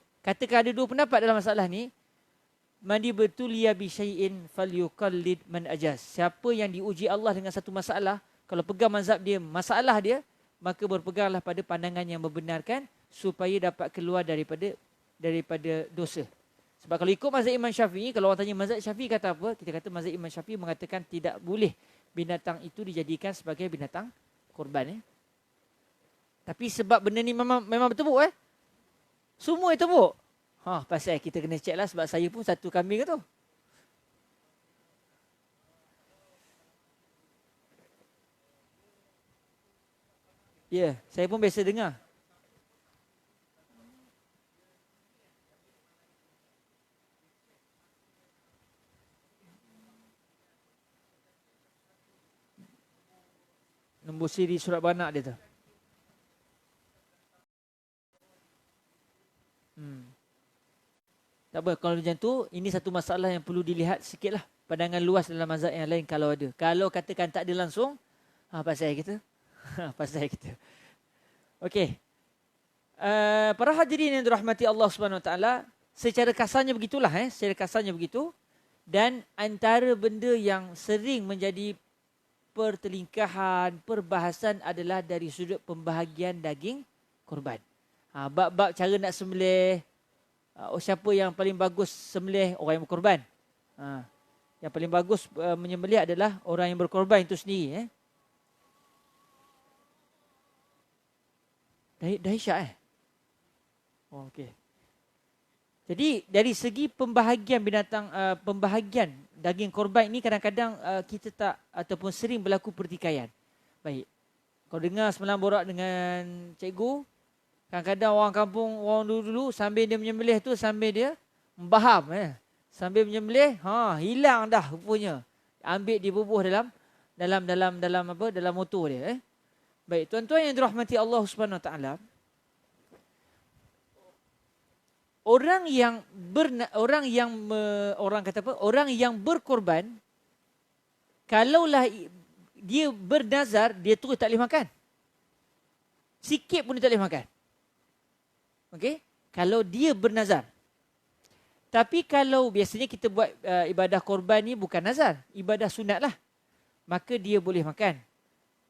Man dibtuliya bi syai'in falyuqallid man ajaz. Siapa yang diuji Allah dengan satu masalah, kalau pegang mazhab dia, masalah dia, maka berpeganglah pada pandangan yang membenarkan supaya dapat keluar daripada dosa. Sebab kalau ikut mazhab Imam Syafi'i, kalau orang tanya mazhab Syafi'i kata apa, kita kata mazhab Imam Syafi'i mengatakan tidak boleh binatang itu dijadikan sebagai binatang korban. Tapi sebab benda ni memang bertepuk. Semua tepuk. Pasal kita kena check lah, sebab saya pun satu kambing tu. Ya, saya pun biasa dengar. Nombor siri surat beranak dia tu. Tak apa, kalau macam tu, ini satu masalah yang perlu dilihat sikit lah. Pandangan luas dalam mazhab yang lain kalau ada. Kalau katakan tak ada langsung, pasal kita. Pasal kita. Okey. Para hadirin yang dirahmati Allah Subhanahu Wa Taala, secara kasarnya begitulah. Secara kasarnya begitu. Dan antara benda yang sering menjadi pertelingkahan, perbahasan adalah dari sudut pembahagian daging korban. Bab-bab cara nak sembelih. Siapa yang paling bagus sembelih? Orang yang berkorban. Yang paling bagus menyembelih adalah orang yang berkorban itu sendiri. Dahsyat okey. Jadi dari segi pembahagian binatang, pembahagian daging korban ini kadang-kadang kita tak ataupun sering berlaku pertikaian. Baik. Kau dengar semalam borak dengan cikgu, kadang-kadang orang kampung, orang dulu sambil dia menyembelih tu, sambil dia membaham. Sambil menyembelih, hilang dah rupanya. Ambil dibubuh dalam motor dia. Baik, tuan-tuan yang dirahmati Allah Subhanahu Wa Taala, orang yang berkorban, kalaulah dia bernazar, dia terus tak boleh makan. Sikit pun dia tak boleh makan. Okey? Kalau dia bernazar. Tapi kalau biasanya kita buat ibadah korban ni bukan nazar, ibadah sunat lah. Maka dia boleh makan.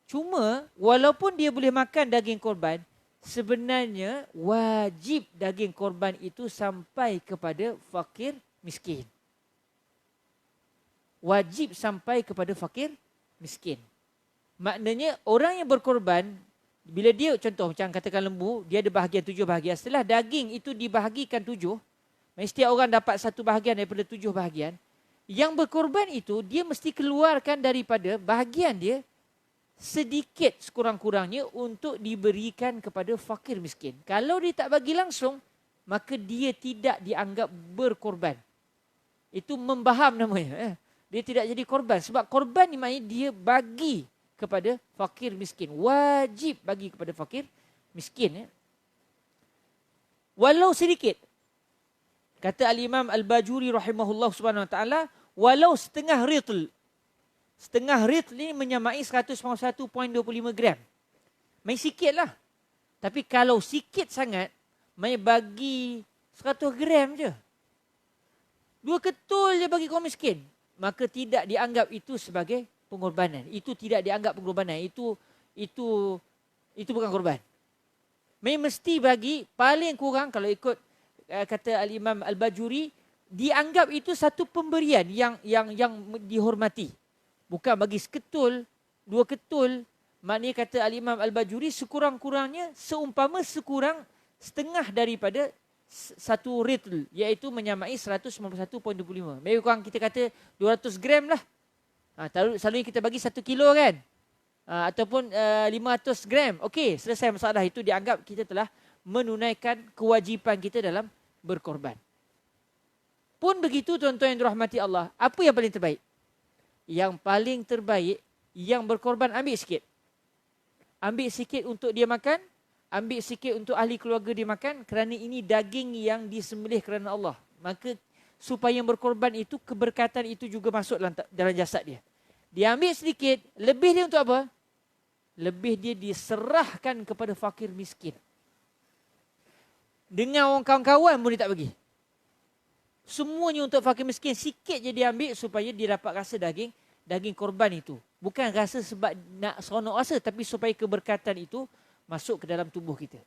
Cuma walaupun dia boleh makan daging korban, sebenarnya wajib daging korban itu sampai kepada fakir miskin. Wajib sampai kepada fakir miskin. Maknanya orang yang berkorban, bila dia contoh macam katakan lembu, dia ada bahagian 7 bahagian. Setelah daging itu dibahagikan 7, setiap orang dapat satu bahagian daripada 7 bahagian. Yang berkorban itu, dia mesti keluarkan daripada bahagian dia sedikit sekurang-kurangnya untuk diberikan kepada fakir miskin. Kalau dia tak bagi langsung, maka dia tidak dianggap berkorban. Itu membaham namanya. Dia tidak jadi korban. Sebab korban ni maknanya dia bagi kepada fakir miskin. Wajib bagi kepada fakir miskin. Walau sedikit. Kata Al-Imam Al-Bajuri rahimahullah subhanahu wa ta'ala, walau setengah ritl. Setengah ritl ni menyamai 101.25 gram. Main sikit lah. Tapi kalau sikit sangat, main bagi 100 gram je. 2 ketul je bagi kaum miskin. Maka tidak dianggap itu sebagai pengorbanan. Itu tidak dianggap pengorbanan. Itu bukan korban. Main mesti bagi paling kurang, kalau ikut kata Al-Imam Al-Bajuri, dianggap itu satu pemberian yang dihormati. Bukan bagi seketul, 2 ketul. Maknanya kata Al-Imam Al-Bajuri, sekurang-kurangnya seumpama sekurang setengah daripada satu ritl, iaitu menyamai 191.25. Lebih kurang kita kata 200 gram lah. Selalunya kita bagi 1 kilo kan. Ataupun 500 gram. Okey, selesai masalah itu, dianggap kita telah menunaikan kewajipan kita dalam berkorban. Pun begitu tuan-tuan yang dirahmati Allah, apa yang paling terbaik? Yang paling terbaik, yang berkorban ambil sikit. Ambil sikit untuk dia makan, ambil sikit untuk ahli keluarga dia makan kerana ini daging yang disembelih kerana Allah. Maka supaya yang berkorban itu, keberkatan itu juga masuk dalam jasad dia. Dia ambil sedikit, lebih dia untuk apa? Lebih dia diserahkan kepada fakir miskin. Dengan orang kawan-kawan pun dia tak bagi. Semuanya untuk fakir miskin, sikit je dia ambil supaya dia dapat rasa daging korban itu. Bukan rasa sebab nak seronok rasa, tapi supaya keberkatan itu masuk ke dalam tubuh kita.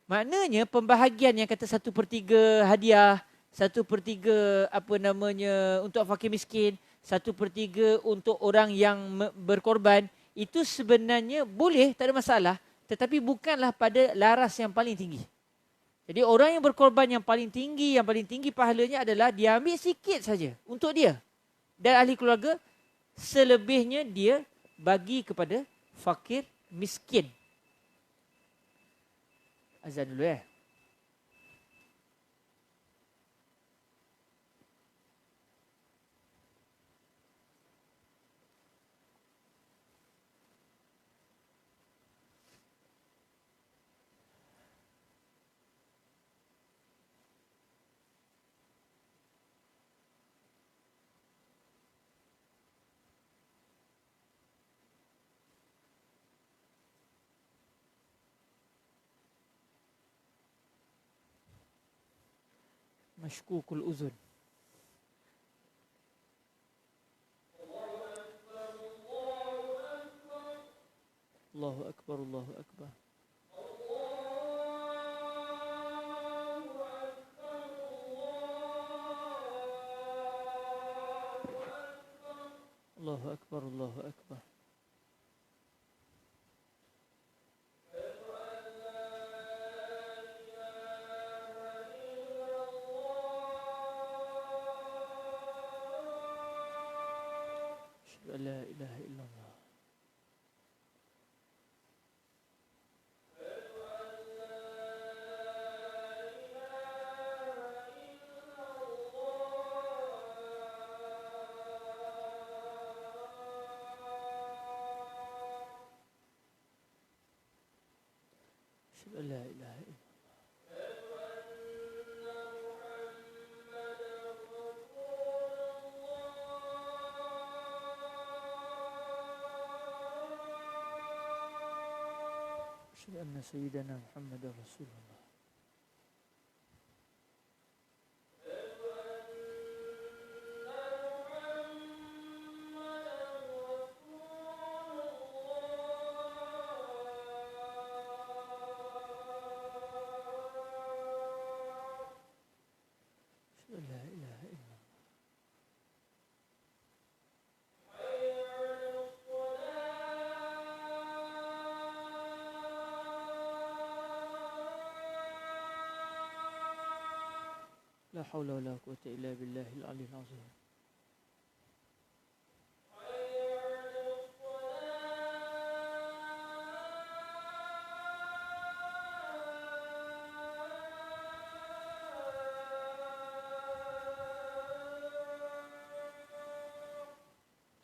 Maknanya pembahagian yang kata 1/3 hadiah, 1/3 untuk fakir miskin, 1/3 untuk orang yang berkorban, itu sebenarnya boleh, tak ada masalah, tetapi bukanlah pada laras yang paling tinggi. Jadi orang yang berkorban yang paling tinggi pahalanya adalah dia ambil sikit saja untuk dia dan ahli keluarga, selebihnya dia bagi kepada fakir miskin. Azan dulu . Mashkukul uzun. Allahu Akbar, Allahu Akbar. Allahu Akbar, Allahu Akbar. Asyhadu an la ilaha illallah. Asyhadu an la ilaha illallah. Asyhadu anna sayyidana Muhammadar Rasulullah. Asyhadu an la ilaha illallah. La haula wa la quwwata illa billahil aliyyil azim.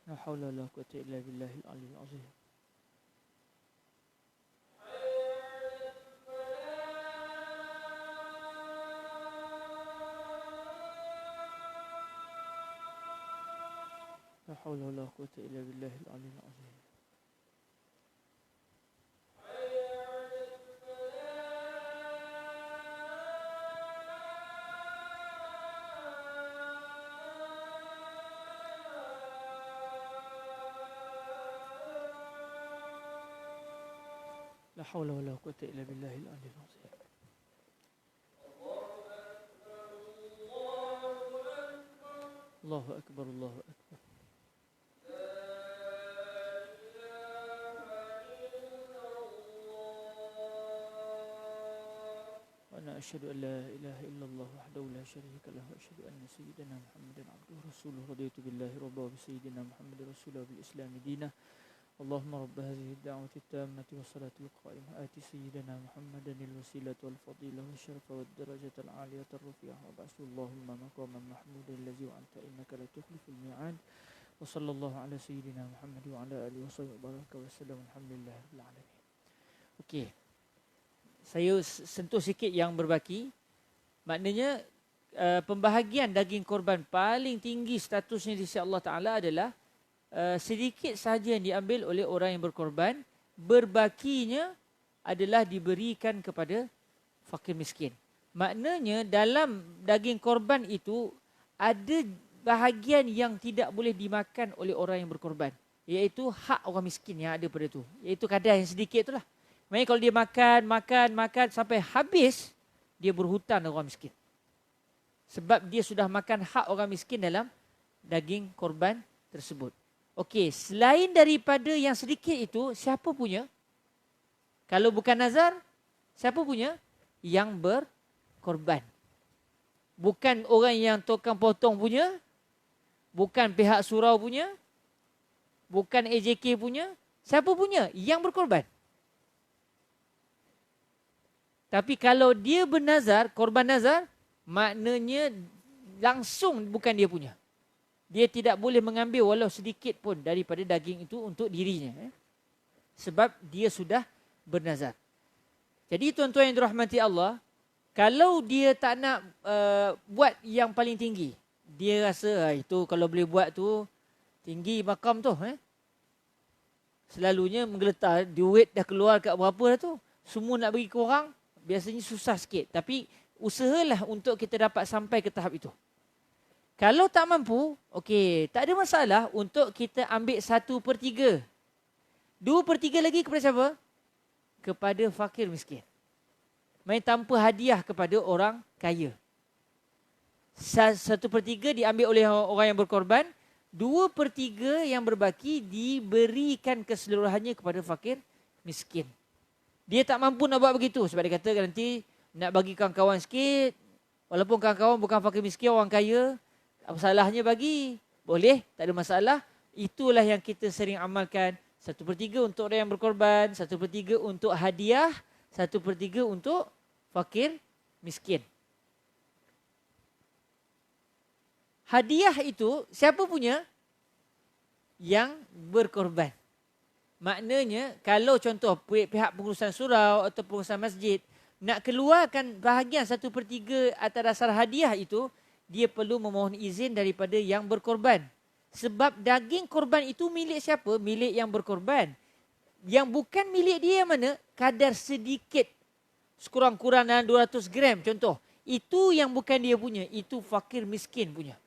La haula wa la quwwata illa billahil aliyyil azim. La haula wa la quwwata illa billahil aliyyil azim. La haula wa la quwwata illa billahil aliyyil azim. Allahu Akbar, Allahu Akbar. Wa asyhadu an la ilaha illallah wahdahu la syarika lahu wa asyhadu anna sayyidana Muhammadan abduhu rasuluhu. Raditu billahi rabban wa bi sayyidina Muhammadin rasulullah bil islam dinah. Allahumma rabb hadhihi ad-da'wati at-tammati was-salati al-qa'imah ati sayyidina Muhammadan al-wasilata wal-fadilah wasyarafa wad-darajata al-'aliyata ar-rafi'ah wa ba'su Allahumma maqaman mahmudan allazi wa'anta innaka la tukhliful mi'ad. Wa sallallahu ala sayyidina Muhammad wa ala alihi wa sahbihi baraka wa sallam. Alhamdulillah rabbil alamin. Okey. saya sentuh sikit yang berbaki. Maknanya pembahagian daging korban paling tinggi statusnya di sisi Allah Ta'ala adalah sedikit sahaja yang diambil oleh orang yang berkorban. Berbakinya adalah diberikan kepada fakir miskin. Maknanya dalam daging korban itu ada bahagian yang tidak boleh dimakan oleh orang yang berkorban, iaitu hak orang miskin yang ada pada tu, iaitu kadar yang sedikit itulah. Maknanya kalau dia makan sampai habis, dia berhutang dengan orang miskin. Sebab dia sudah makan hak orang miskin dalam daging korban tersebut. Okey, selain daripada yang sedikit itu, siapa punya? Kalau bukan nazar, siapa punya? Yang berkorban. Bukan orang yang tukang potong punya, bukan pihak surau punya, bukan AJK punya. Siapa punya? Yang berkorban. Tapi kalau dia bernazar, korban nazar, maknanya langsung bukan dia punya. Dia tidak boleh mengambil walau sedikit pun daripada daging itu untuk dirinya. Sebab dia sudah bernazar. Jadi tuan-tuan yang dirahmati Allah, kalau dia tak nak buat yang paling tinggi, dia rasa itu kalau boleh buat tu tinggi makam tu, selalunya menggeletar, duit dah keluar kat berapa dah tu, semua nak bagi ke orang, biasanya susah sikit. Tapi usahalah untuk kita dapat sampai ke tahap itu. Kalau tak mampu, okey, tak ada masalah untuk kita ambil 1/3. 2/3 lagi kepada siapa? Kepada fakir miskin. Main tanpa hadiah kepada orang kaya. 1/3 diambil oleh orang yang berkorban. 2/3 yang berbaki diberikan keseluruhannya kepada fakir miskin. Dia tak mampu nak buat begitu. Sebab dia kata nanti nak bagi kawan-kawan sikit. Walaupun kawan-kawan bukan fakir miskin, orang kaya. Apa salahnya bagi? Boleh, tak ada masalah. Itulah yang kita sering amalkan. 1/3 untuk orang yang berkorban. 1/3 untuk hadiah. 1/3 untuk fakir miskin. Hadiah itu siapa punya? Yang berkorban. Maknanya kalau contoh pihak pengurusan surau atau pengurusan masjid nak keluarkan bahagian 1/3 atas dasar hadiah itu, dia perlu memohon izin daripada yang berkorban. Sebab daging korban itu milik siapa? Milik yang berkorban. Yang bukan milik dia yang mana? Kadar sedikit. Sekurang-kurang dalam 200 gram contoh. Itu yang bukan dia punya. Itu fakir miskin punya.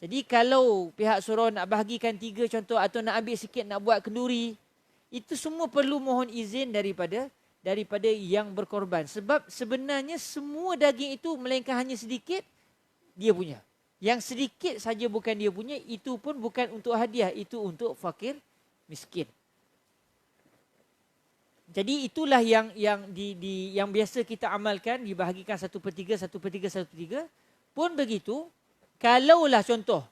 Jadi kalau pihak surau nak bahagikan 3 contoh atau nak ambil sikit nak buat kenduri, itu semua perlu mohon izin daripada yang berkorban. Sebab sebenarnya semua daging itu melainkan hanya sedikit dia punya. Yang sedikit saja bukan dia punya, itu pun bukan untuk hadiah, itu untuk fakir miskin. Jadi itulah yang biasa kita amalkan, dibahagikan 1/3, 1/3, 1/3. Pun begitu, kalaulah contoh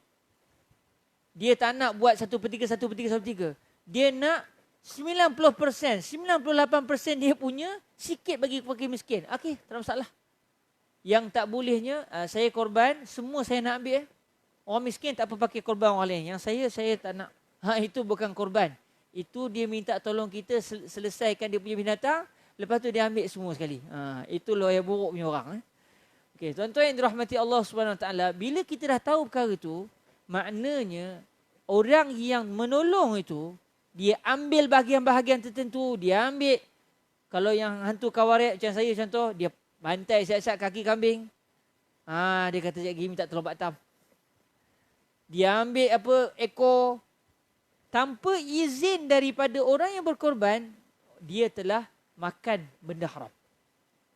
dia tak nak buat 1/3, 1/3, 1/3, dia nak 90%, 98% dia punya, sikit bagi fakir miskin. Okey, tak ada masalah. Yang tak bolehnya, saya korban, semua saya nak ambil. Orang miskin tak apa pakai korban orang lain. Yang saya tak nak. Itu bukan korban. Itu dia minta tolong kita selesaikan dia punya binatang, lepas tu dia ambil semua sekali. Itu lawyer buruk punya orang. Okey, tuan-tuan yang dirahmati Allah Subhanahu Wa Taala, bila kita dah tahu perkara itu, maknanya orang yang menolong itu, dia ambil bahagian-bahagian tertentu, dia ambil, kalau yang hantu kawaret macam saya contoh, dia bantai siap-siap kaki kambing. Dia kata cikgu minta tolong Pak Tam. Dia ambil ekor, tanpa izin daripada orang yang berkorban, dia telah makan benda haram.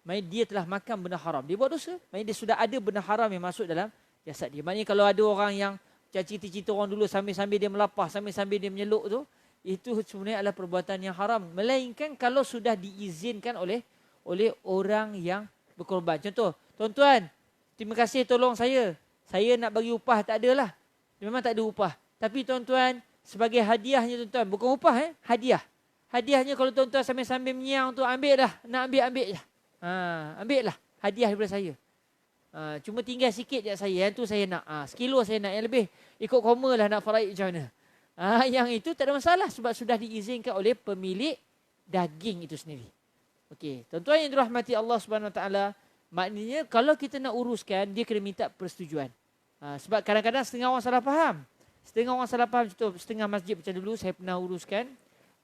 Maksudnya dia telah makan benda haram. Dia buat dosa. Maksudnya dia sudah ada benda haram yang masuk dalam jasad dia. Maksudnya kalau ada orang yang cerita-cerita orang dulu sambil-sambil dia melapah, sambil-sambil dia menyeluk tu, itu sebenarnya adalah perbuatan yang haram. Melainkan kalau sudah diizinkan oleh orang yang berkorban. Contoh, tuan-tuan, terima kasih tolong saya. Saya nak bagi upah, tak adalah. Memang tak ada upah. Tapi tuan-tuan, sebagai hadiahnya tuan-tuan, bukan upah, hadiah. Hadiahnya kalau tuan-tuan sambil-sambil menyiang tu, ambil dah. Nak ambil je. Ambil lah hadiah daripada saya. Cuma tinggal sikit je saya. Yang tu saya nak. Sekilo saya nak. Yang lebih ikut koma lah nak faraid macam mana. Yang itu tak ada masalah sebab sudah diizinkan oleh pemilik daging itu sendiri. Okey, tuan-tuan yang dirahmati Allah Subhanahu Wa Taala, maknanya kalau kita nak uruskan, dia kena minta persetujuan. Sebab kadang-kadang setengah orang salah faham. Setengah orang salah faham, contoh setengah masjid macam dulu saya pernah uruskan.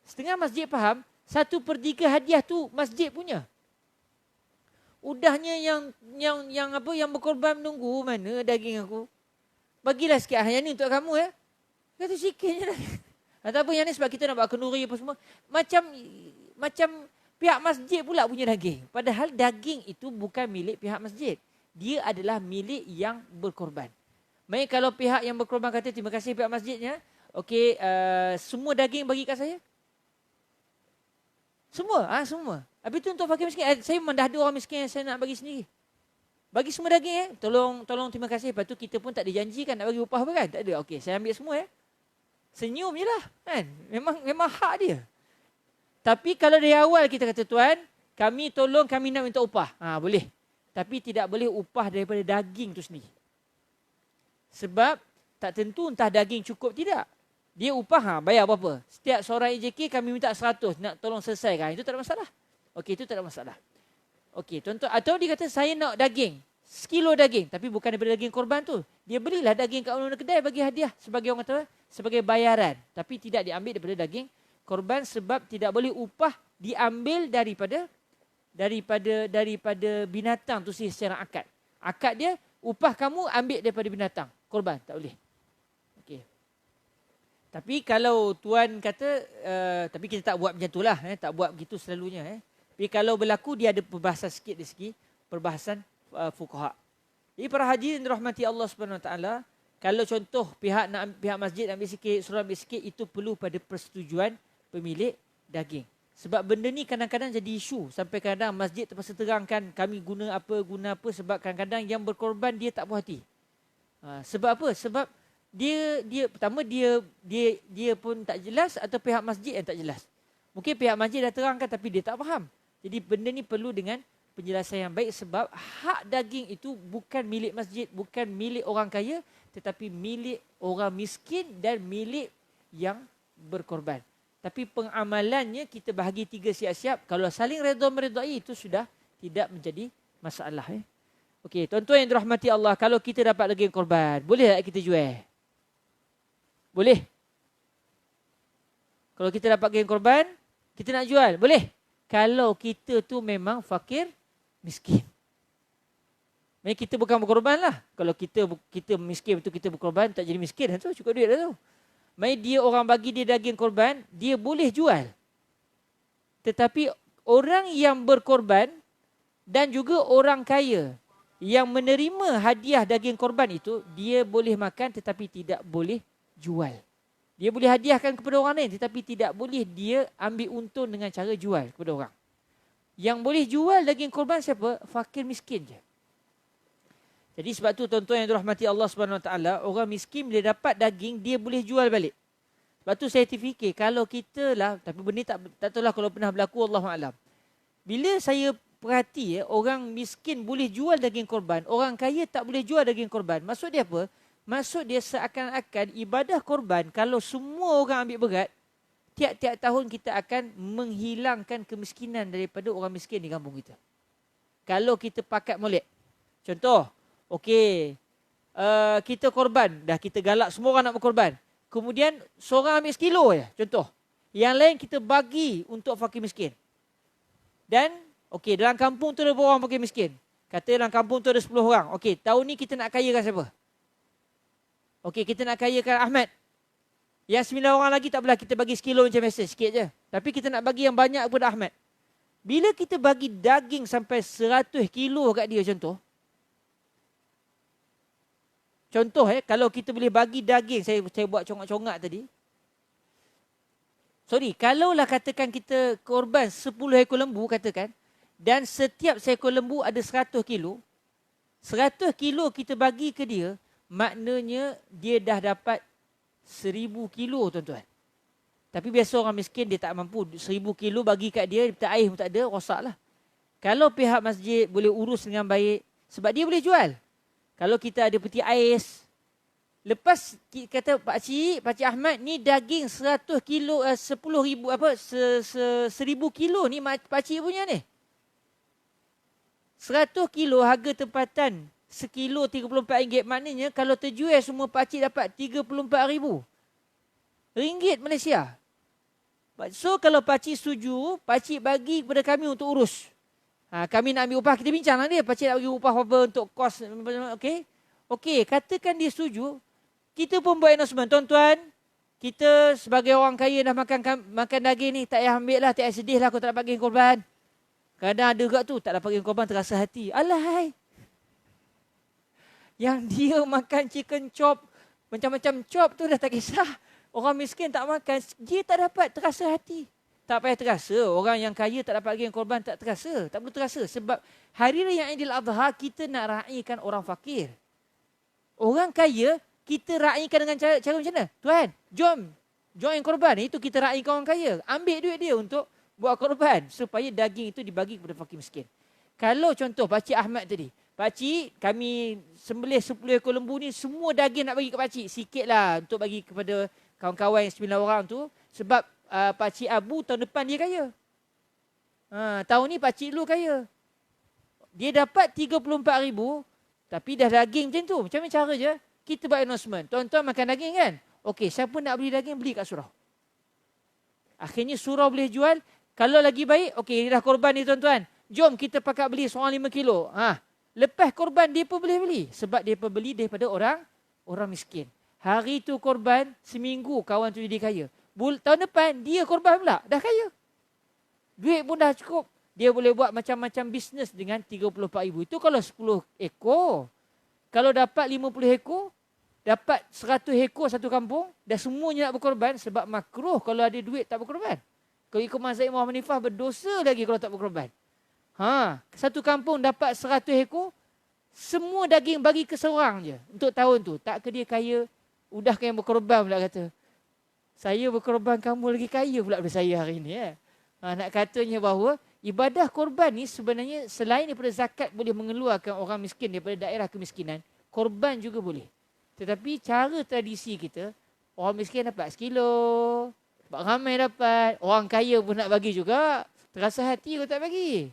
Setengah masjid faham, 1/3 hadiah tu masjid punya. Udahnya yang berkorban menunggu, mana daging aku? Bagilah sikit, yang ni untuk kamu ya. Kata sikitnya dah. Ataupun yang ni sebab kita nak buat kenduri apa semua. Macam pihak masjid pula punya daging. Padahal daging itu bukan milik pihak masjid. Dia adalah milik yang berkorban. Maksudnya kalau pihak yang berkorban kata terima kasih pihak masjidnya. Okey, semua daging bagi kat saya. Semua. Semua. Habis tu untuk fakir miskin. Saya memang dah ada orang miskin yang saya nak bagi sendiri. Bagi semua daging Tolong terima kasih. Lepas tu kita pun tak dijanjikan nak bagi upah apa kan. Tak ada. Okey, saya ambil semua Senyum je lah kan. Memang hak dia. Tapi kalau dari awal kita kata tuan, kami nak minta upah. Boleh. Tapi tidak boleh upah daripada daging tu sendiri. Sebab tak tentu entah daging cukup tidak. Dia upah bayar berapa. Setiap seorang EJK kami minta 100 nak tolong selesaikan. Itu tak ada masalah. Okey, itu tak ada masalah. Okey, tuan-tuan. Atau dia kata saya nak daging. 1 kilo daging. Tapi bukan daripada daging korban tu. Dia belilah daging kat orang kedai bagi hadiah. Sebagai orang kata, sebagai bayaran. Tapi tidak diambil daripada daging korban sebab tidak boleh upah diambil daripada binatang tu secara akad. Akad dia, upah kamu ambil daripada binatang. Korban, tak boleh. Okey. Tapi kalau tuan kata, tapi kita tak buat macam itulah. Tak buat begitu selalunya. Tapi kalau berlaku, dia ada perbahasan sikit dari segi perbahasan fuqaha. Jadi para hadirin dirahmati Allah Subhanahu Wa Taala, kalau contoh pihak masjid ambil sikit, suruh ambil sikit, itu perlu pada persetujuan pemilik daging. Sebab benda ni kadang-kadang jadi isu. Sampai kadang masjid terpaksa terangkan kami guna apa sebab kadang-kadang yang berkorban dia tak puas hati. Sebab apa? Sebab dia pertama dia pun tak jelas atau pihak masjid yang tak jelas. Mungkin pihak masjid dah terangkan tapi dia tak faham. Jadi benda ni perlu dengan penjelasan yang baik sebab hak daging itu bukan milik masjid, bukan milik orang kaya tetapi milik orang miskin dan milik yang berkorban. Tapi pengamalannya kita bahagi 3 siap-siap. Kalau saling redha meredai itu sudah tidak menjadi masalah. Okey, tuan-tuan yang dirahmati Allah, kalau kita dapat daging korban, boleh tak kita jual? Boleh. Kalau kita dapat daging korban, kita nak jual, boleh. Kalau kita tu memang fakir, miskin. Maksudnya kita bukan berkorban lah. Kalau kita miskin betul kita berkorban, tak jadi miskin tu, cukup duit dah tu. Maksudnya dia orang bagi dia daging korban, dia boleh jual. Tetapi orang yang berkorban dan juga orang kaya yang menerima hadiah daging korban itu, dia boleh makan tetapi tidak boleh jual. Dia boleh hadiahkan kepada orang lain tetapi tidak boleh dia ambil untung dengan cara jual kepada orang. Yang boleh jual daging korban siapa? Fakir miskin je. Jadi sebab tu tuan-tuan yang dirahmati Allah Subhanahu Wa Taala, orang miskin bila dapat daging dia boleh jual balik. Sebab tu saya terfikir kalau kita lah, tapi benda tak tahulah kalau pernah berlaku, Allahu a'lam. Bila saya perhati orang miskin boleh jual daging korban, orang kaya tak boleh jual daging korban. Maksud dia apa? Maksud dia seakan-akan ibadah korban kalau semua orang ambil berat, tiap-tiap tahun kita akan menghilangkan kemiskinan daripada orang miskin di kampung kita. Kalau kita pakat molek. Contoh, okey, kita korban, dah kita galak semua orang nak berkorban. Kemudian seorang ambil 1 kilo je, contoh. Yang lain kita bagi untuk fakir miskin. Dan, okey, dalam kampung tu ada berapa orang fakir miskin? Kata dalam kampung tu ada 10 orang. Okey, tahun ni kita nak kayakan siapa? Okey, kita nak kayakan Ahmad. Yang 9 orang lagi tak apalah, kita bagi 1 kilo macam biasa, sikit je. Tapi kita nak bagi yang banyak kepada Ahmad. Bila kita bagi daging sampai 100 kilo kat dia contoh. Contoh kalau kita boleh bagi daging, saya buat congak-congak tadi. Kalaulah katakan kita korban 10 ekor lembu katakan. Dan setiap seekor lembu ada 100 kilo. 100 kilo kita bagi ke dia. Maknanya dia dah dapat 1000 kilo tuan-tuan. Tapi biasa orang miskin dia tak mampu 1000 kilo bagi kat dia, tak air pun tak ada, rosak lah. Kalau pihak masjid boleh urus dengan baik, sebab dia boleh jual. Kalau kita ada peti ais, lepas kata Pakcik Ahmad ni daging 100 kilo, 10,000 1000 kilo ni Pakcik punya ni. 100 kilo harga tempatan sekilo RM34. Maknanya kalau terjual semua pakcik dapat RM34,000 Malaysia. So kalau pakcik setuju, pakcik bagi kepada kami untuk urus. Kami nak ambil upah, kita bincang lah dia. Pakcik nak bagi upah apa untuk kos. Okey, katakan dia setuju. Kita pun buat announcement. Tuan-tuan, kita sebagai orang kaya dah makan daging ni, tak payah ambil lah, tak payah sedih lah aku tak dapat daging korban. Kadang ada juga tu, tak dapat daging korban terasa hati. Alahai. Yang dia makan chicken chop, macam-macam chop tu dah tak kisah. Orang miskin tak makan, dia tak dapat terasa hati. Tak payah terasa. Orang yang kaya tak dapat daging korban tak terasa. Tak perlu terasa. Sebab hari raya Aidil Adha kita nak raikan orang fakir. Orang kaya kita raikan dengan cara macam mana? Tuan, jom join korban. Itu kita raikan orang kaya. Ambil duit dia untuk buat korban supaya daging itu dibagi kepada fakir miskin. Kalau contoh Pakcik Ahmad tadi, pakcik kami sembelih 10 ekor lembu ni, semua daging nak bagi ke pakcik. Sikitlah untuk bagi kepada kawan-kawan yang 9 orang tu. Sebab Pakcik Abu tahun depan dia kaya. Tahun ni Pakcik Lu kaya. Dia dapat 34,000 tapi dah daging macam tu. Macam mana cara je? Kita buat announcement. Tuan-tuan makan daging kan? Okey, siapa nak beli daging, beli kat surau. Akhirnya surau boleh jual. Kalau lagi baik, okey, dah korban ni tuan-tuan. Jom kita pakat beli seorang 5 kilo. Lepas korban dia pun boleh beli. Sebab dia pun beli daripada orang miskin. Hari tu korban, seminggu kawan tu jadi kaya. Tahun depan dia korban pula, dah kaya. Duit pun dah cukup. Dia boleh buat macam-macam bisnes dengan 34,000. Itu kalau 10 ekor. Kalau dapat 50 ekor, dapat 100 ekor satu kampung, dah semuanya nak berkorban sebab makruh kalau ada duit tak berkorban. Kalau ikut mazhab Imam Hanifah, berdosa lagi kalau tak berkorban. Satu kampung dapat 100 ekor, semua daging bagi ke seorang je untuk tahun tu. Tak ke dia kaya, udah yang berkorban pula kata. Saya berkorban, kamu lagi kaya pula daripada saya hari ni. Nak katanya bahawa ibadah korban ni sebenarnya selain daripada zakat boleh mengeluarkan orang miskin daripada daerah kemiskinan, korban juga boleh. Tetapi cara tradisi kita, orang miskin dapat sekilo, ramai dapat, orang kaya pun nak bagi juga. Terasa hati kalau tak bagi.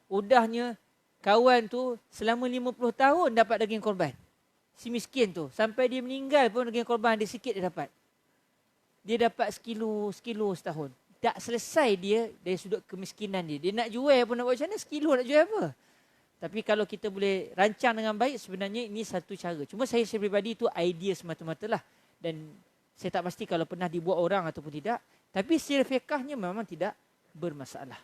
Udahnya kawan tu selama 50 tahun dapat daging korban. Si miskin tu sampai dia meninggal pun daging korban dia sikit dia dapat. Dia dapat sekilo setahun. Tak selesai dia dari sudut kemiskinan dia. Dia nak jual pun nak buat macam mana? Sekilo nak jual apa? Tapi kalau kita boleh rancang dengan baik, sebenarnya ini satu cara. Cuma saya pribadi itu idea semata-mata lah. Dan saya tak pasti kalau pernah dibuat orang ataupun tidak. Tapi secara fiqahnya memang tidak bermasalah.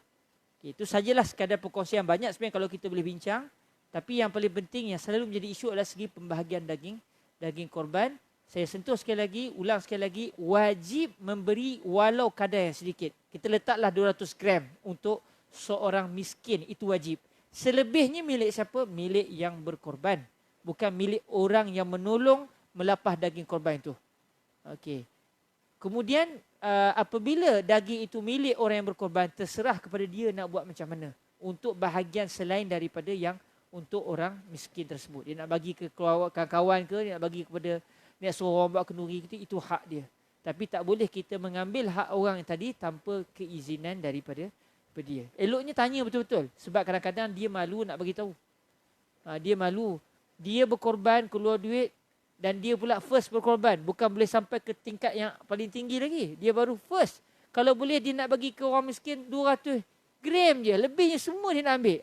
Okay, itu sajalah sekadar perkongsian. Banyak sebenarnya kalau kita boleh bincang. Tapi yang paling penting yang selalu menjadi isu adalah segi pembahagian daging korban. Saya sentuh ulang sekali lagi, wajib memberi walau kadar yang sedikit. Kita letaklah 200 gram untuk seorang miskin, itu wajib. Selebihnya milik siapa? Milik yang berkorban. Bukan milik orang yang menolong melapah daging korban itu. Okey. Kemudian apabila daging itu milik orang yang berkorban, terserah kepada dia nak buat macam mana. Untuk bahagian selain daripada yang untuk orang miskin tersebut. Dia nak bagi ke kawan ke, dia nak bagi kepada, dia nak suruh orang buat kenduri, itu hak dia. Tapi tak boleh kita mengambil hak orang yang tadi tanpa keizinan daripada dia. Eloknya tanya betul-betul. Sebab kadang-kadang dia malu nak bagi tahu. Dia malu. Dia berkorban, keluar duit dan dia pula first berkorban. Bukan boleh sampai ke tingkat yang paling tinggi lagi. Dia baru first. Kalau boleh dia nak bagi ke orang miskin 200 gram je. Lebihnya semua dia nak ambil.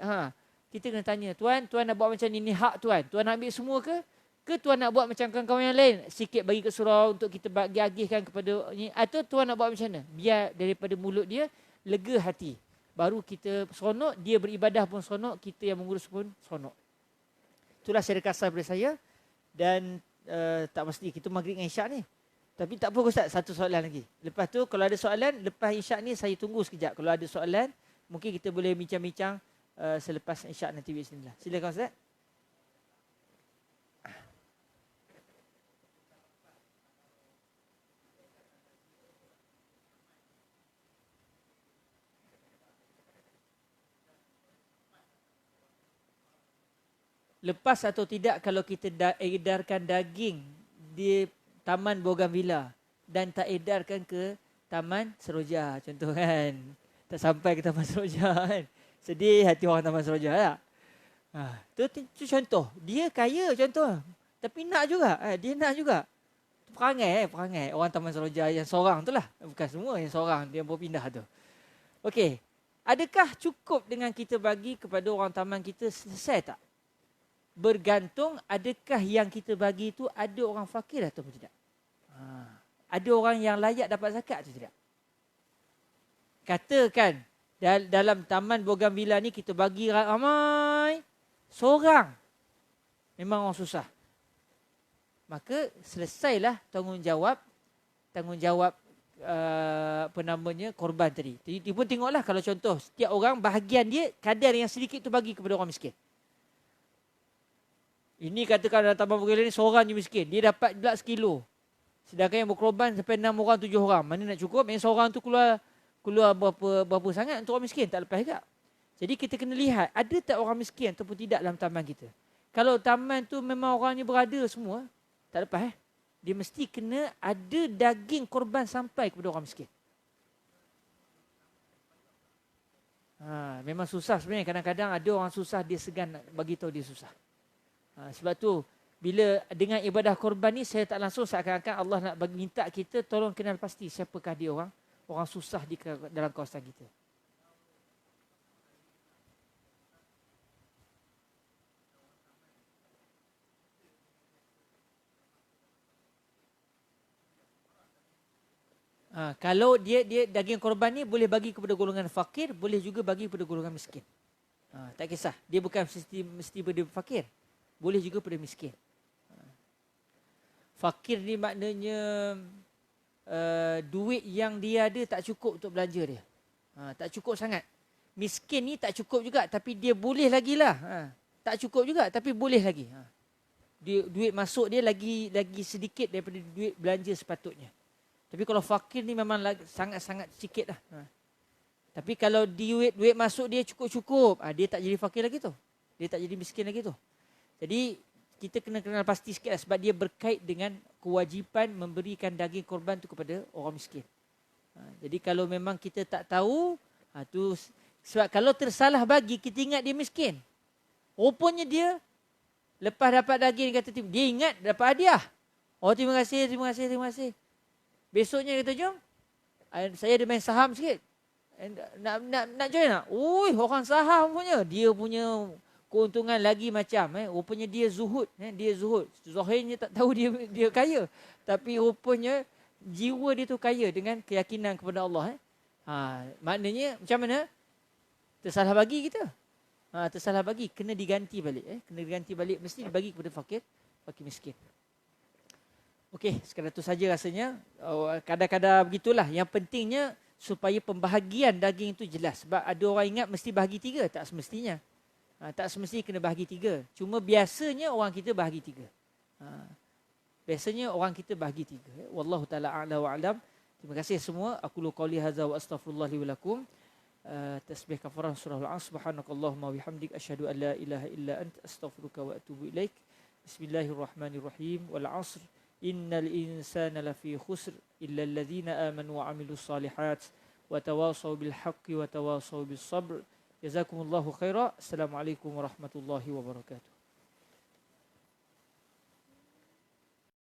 Kita kena tanya, tuan nak buat macam ni hak tuan. Tuan nak ambil semua ke? Ke tuan nak buat macam kawan-kawan yang lain? Sikit bagi ke surau untuk kita bagi-agihkan kepada ni. Atau tuan nak buat macam mana? Biar daripada mulut dia lega hati. Baru kita seronok, dia beribadah pun seronok, kita yang mengurus pun seronok. Itulah secara kasar daripada saya. Dan tak pasti kita maghrib dengan isyak ni. Tapi tak apa Ustaz, satu soalan lagi. Lepas tu kalau ada soalan, lepas isyak ni saya tunggu sekejap. Kalau ada soalan, mungkin kita boleh bincang-bincang selepas isyak nanti. Bismillah. Silakan Ustaz. Lepas atau tidak kalau kita edarkan daging di Taman Bougainvillea dan tak edarkan ke Taman Seroja contoh kan. Tak sampai ke Taman Seroja kan. Sedih hati orang Taman Seroja lah. Tu contoh. Dia kaya contoh. Tapi nak juga. Dia nak juga. Perangai. Orang Taman Seroja yang seorang tu lah. Bukan semua yang seorang. Dia berpindah tu. Okey. Adakah cukup dengan kita bagi kepada orang taman kita selesai tak? Bergantung adakah yang kita bagi itu ada orang fakir ataupun tidak. Ada orang yang layak dapat zakat atau tidak. Katakan dalam taman Bougainvillea ni kita bagi ramai, seorang memang orang susah. Maka selesailah tanggungjawab korban tadi. Dia pun tengoklah kalau contoh setiap orang bahagian dia kadar yang sedikit tu bagi kepada orang miskin. Ini katakan dalam taman Bougainvillea ni seorang je miskin, dia dapat pula sekilo. Sedangkan yang berkorban sampai 6 orang 7 orang, mana nak cukup? Yang seorang tu keluar berapa sangat untuk orang miskin, tak lepas juga. Jadi kita kena lihat ada tak orang miskin ataupun tidak dalam taman kita. Kalau taman tu memang orangnya berada semua, tak lepas dia mesti kena ada daging korban sampai kepada orang miskin. Memang susah sebenarnya. Kadang-kadang ada orang susah, dia segan nak bagi tahu dia susah. Sebab tu bila dengan ibadah korban ni saya tak langsung seakan-akan Allah nak minta kita tolong kenal pasti siapakah dia orang susah di dalam kawasan kita. Kalau dia daging korban ni boleh bagi kepada golongan fakir, boleh juga bagi kepada golongan miskin. Tak kisah. Dia bukan mesti pada fakir. Boleh juga pada miskin. Fakir ni maknanya duit yang dia ada tak cukup untuk belanja dia. Tak cukup sangat. Miskin ni tak cukup juga tapi dia boleh lagi lah. Tak cukup juga tapi boleh lagi. Duit masuk dia lagi sedikit daripada duit belanja sepatutnya. Tapi kalau fakir ni memang sangat-sangat sikit lah. Tapi kalau duit masuk dia cukup-cukup, dia tak jadi fakir lagi tu. Dia tak jadi miskin lagi tu. Jadi kita kena kenal pasti sikit lah, sebab dia berkait dengan kewajipan memberikan daging korban tu kepada orang miskin. Jadi kalau memang kita tak tahu, tu sebab kalau tersalah bagi, kita ingat dia miskin. Rupanya dia lepas dapat daging kata dia ingat dapat hadiah. Terima kasih. Besoknya kata jom, saya ada main saham sikit. Nak join tak? Orang saham punya. Dia punya keuntungan lagi macam. Rupanya dia zuhud. Dia zuhud. Zahirnya tak tahu dia kaya. Tapi rupanya jiwa dia tu kaya dengan keyakinan kepada Allah. Maknanya macam mana? Tersalah bagi kita. Tersalah bagi. Kena diganti balik. Kena diganti balik. Mesti dibagi kepada fakir miskin. Okey, sekadar itu saja rasanya. Kadang-kadang begitulah. Yang pentingnya supaya pembahagian daging itu jelas. Sebab ada orang ingat mesti bahagi 3. Tak semestinya. Tak semestinya kena bahagi 3. Cuma biasanya orang kita bahagi 3. Biasanya orang kita bahagi 3. Wallahu ta'ala a'la wa a'lam. Terima kasih semua. Aku lu qawli hadza wa astaghfirullah li wa lakum. Tasbih kafarah surah Al-Asr. Subhanakallahumma wa bihamdik asyhadu an la ilaha illa anta astaghfiruka wa atubu ilaik. Bismillahirrahmanirrahim. Wal 'asr. Innal insana lafi khusr illa alladhina amanu wa 'amilus solihat wa tawasaw bil haqqi wa tawasaw bis sabr. Jazakumullahu khaira. Assalamualaikum warahmatullahi wabarakatuh.